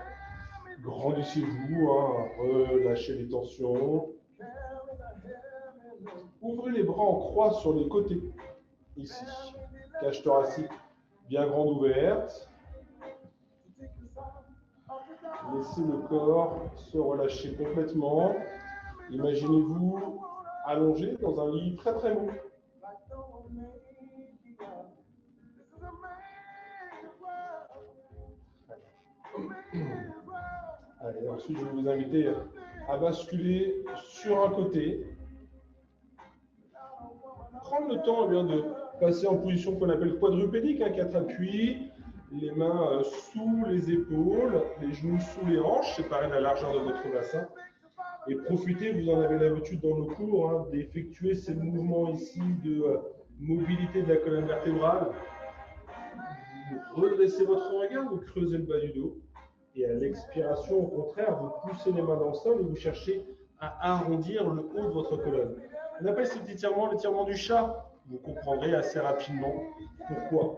S3: grandissez-vous, hein, relâchez les tensions. Ouvrez les bras en croix sur les côtés, ici. Cage thoracique bien grande ouverte. Laissez le corps se relâcher complètement. Imaginez-vous allongé dans un lit très très mou. Allez, ensuite, je vais vous inviter à basculer sur un côté. Prendre le temps de passer en position qu'on appelle quadrupédique, 4 appuis, les mains sous les épaules, les genoux sous les hanches, séparés de la largeur de votre bassin. Et profitez, vous en avez l'habitude dans nos cours, d'effectuer ces mouvements ici de mobilité de la colonne vertébrale. Vous redressez votre regard, vous creusez le bas du dos. Et à l'expiration, au contraire, vous poussez les mains dans le sol et vous cherchez à arrondir le haut de votre colonne. On appelle cet étirement l'étirement du chat. Vous comprendrez assez rapidement pourquoi.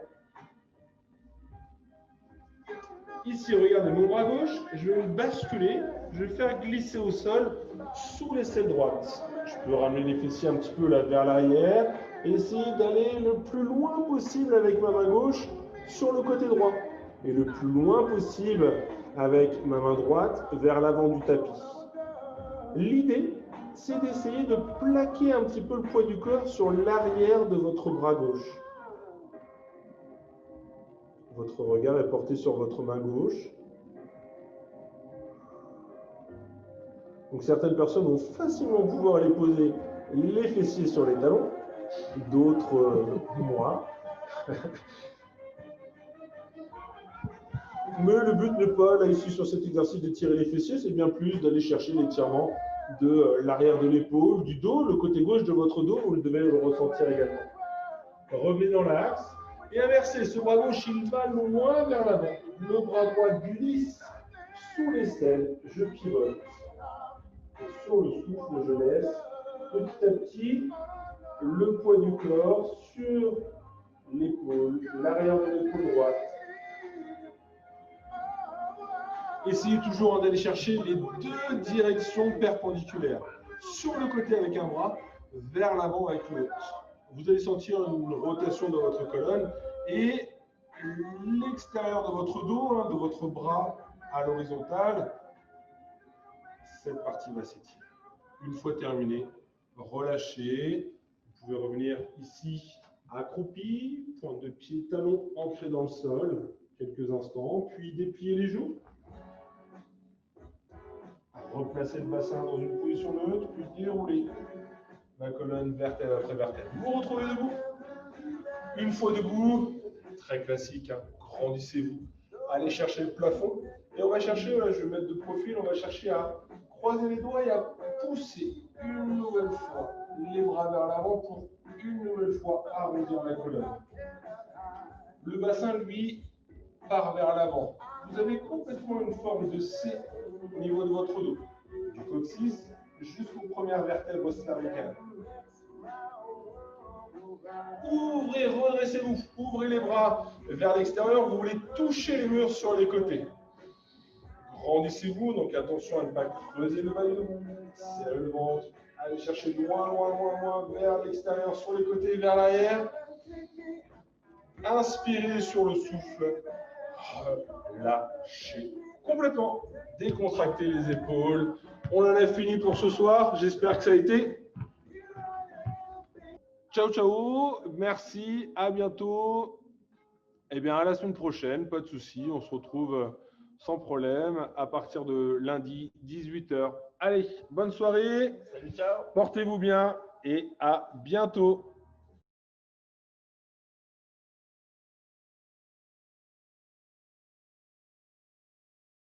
S3: Ici, regardez mon bras gauche, je vais le basculer, je vais le faire glisser au sol sous l'aisselle droite. Je peux ramener les fessiers un petit peu là vers l'arrière et essayer d'aller le plus loin possible avec ma main gauche sur le côté droit et le plus loin possible avec ma main droite vers l'avant du tapis. L'idée, c'est d'essayer de plaquer un petit peu le poids du corps sur l'arrière de votre bras gauche. Votre regard est porté sur votre main gauche. Donc certaines personnes vont facilement pouvoir aller poser les fessiers sur les talons, d'autres moins. Mais le but n'est pas, là ici sur cet exercice, de tirer les fessiers, c'est bien plus d'aller chercher l'étirement de l'arrière de l'épaule, du dos, le côté gauche de votre dos, vous devez le ressentir également. Revenez dans l'axe. Et inversez, ce bras gauche, il va loin vers l'avant. Le bras droit glisse sous l'aisselle, je pivote. Et sur le souffle, je laisse petit à petit le poids du corps sur l'épaule, l'arrière de l'épaule droite. Essayez toujours d'aller chercher les deux directions perpendiculaires. Sur le côté avec un bras, vers l'avant avec l'autre. Vous allez sentir une rotation dans votre colonne et l'extérieur de votre dos, de votre bras à l'horizontale, cette partie va s'étirer. Une fois terminé, relâchez. Vous pouvez revenir ici accroupi, pointe de pied, talon ancré dans le sol, quelques instants, puis dépliez les joues. Replacez le bassin dans une position neutre, puis déroulez la colonne vertèbre après vertèbre. Vous vous retrouvez debout. Une fois debout, très classique, grandissez-vous. Allez chercher le plafond. Et on va chercher, je vais mettre de profil, on va chercher à croiser les doigts et à pousser une nouvelle fois les bras vers l'avant pour une nouvelle fois arrondir la colonne. Le bassin, lui, part vers l'avant. Vous avez complètement une forme de C au niveau de votre dos, du coccyx jusqu'aux premières vertèbres cervicales. Ouvrez, redressez-vous, ouvrez les bras vers l'extérieur, vous voulez toucher les murs sur les côtés. Grandissez-vous, donc attention à ne pas creuser le bas du dos, serrez le ventre, allez chercher loin, loin, loin, loin vers l'extérieur, sur les côtés, vers l'arrière. Inspirez sur le souffle, relâchez complètement, décontractez les épaules. On en a fini pour ce soir, j'espère que ça a été. Ciao, ciao, merci, à bientôt. Eh bien, à la semaine prochaine, pas de souci, on se retrouve sans problème à partir de lundi, 18 h. Allez, bonne soirée,
S2: Salut, ciao.
S3: portez-vous bien et à bientôt.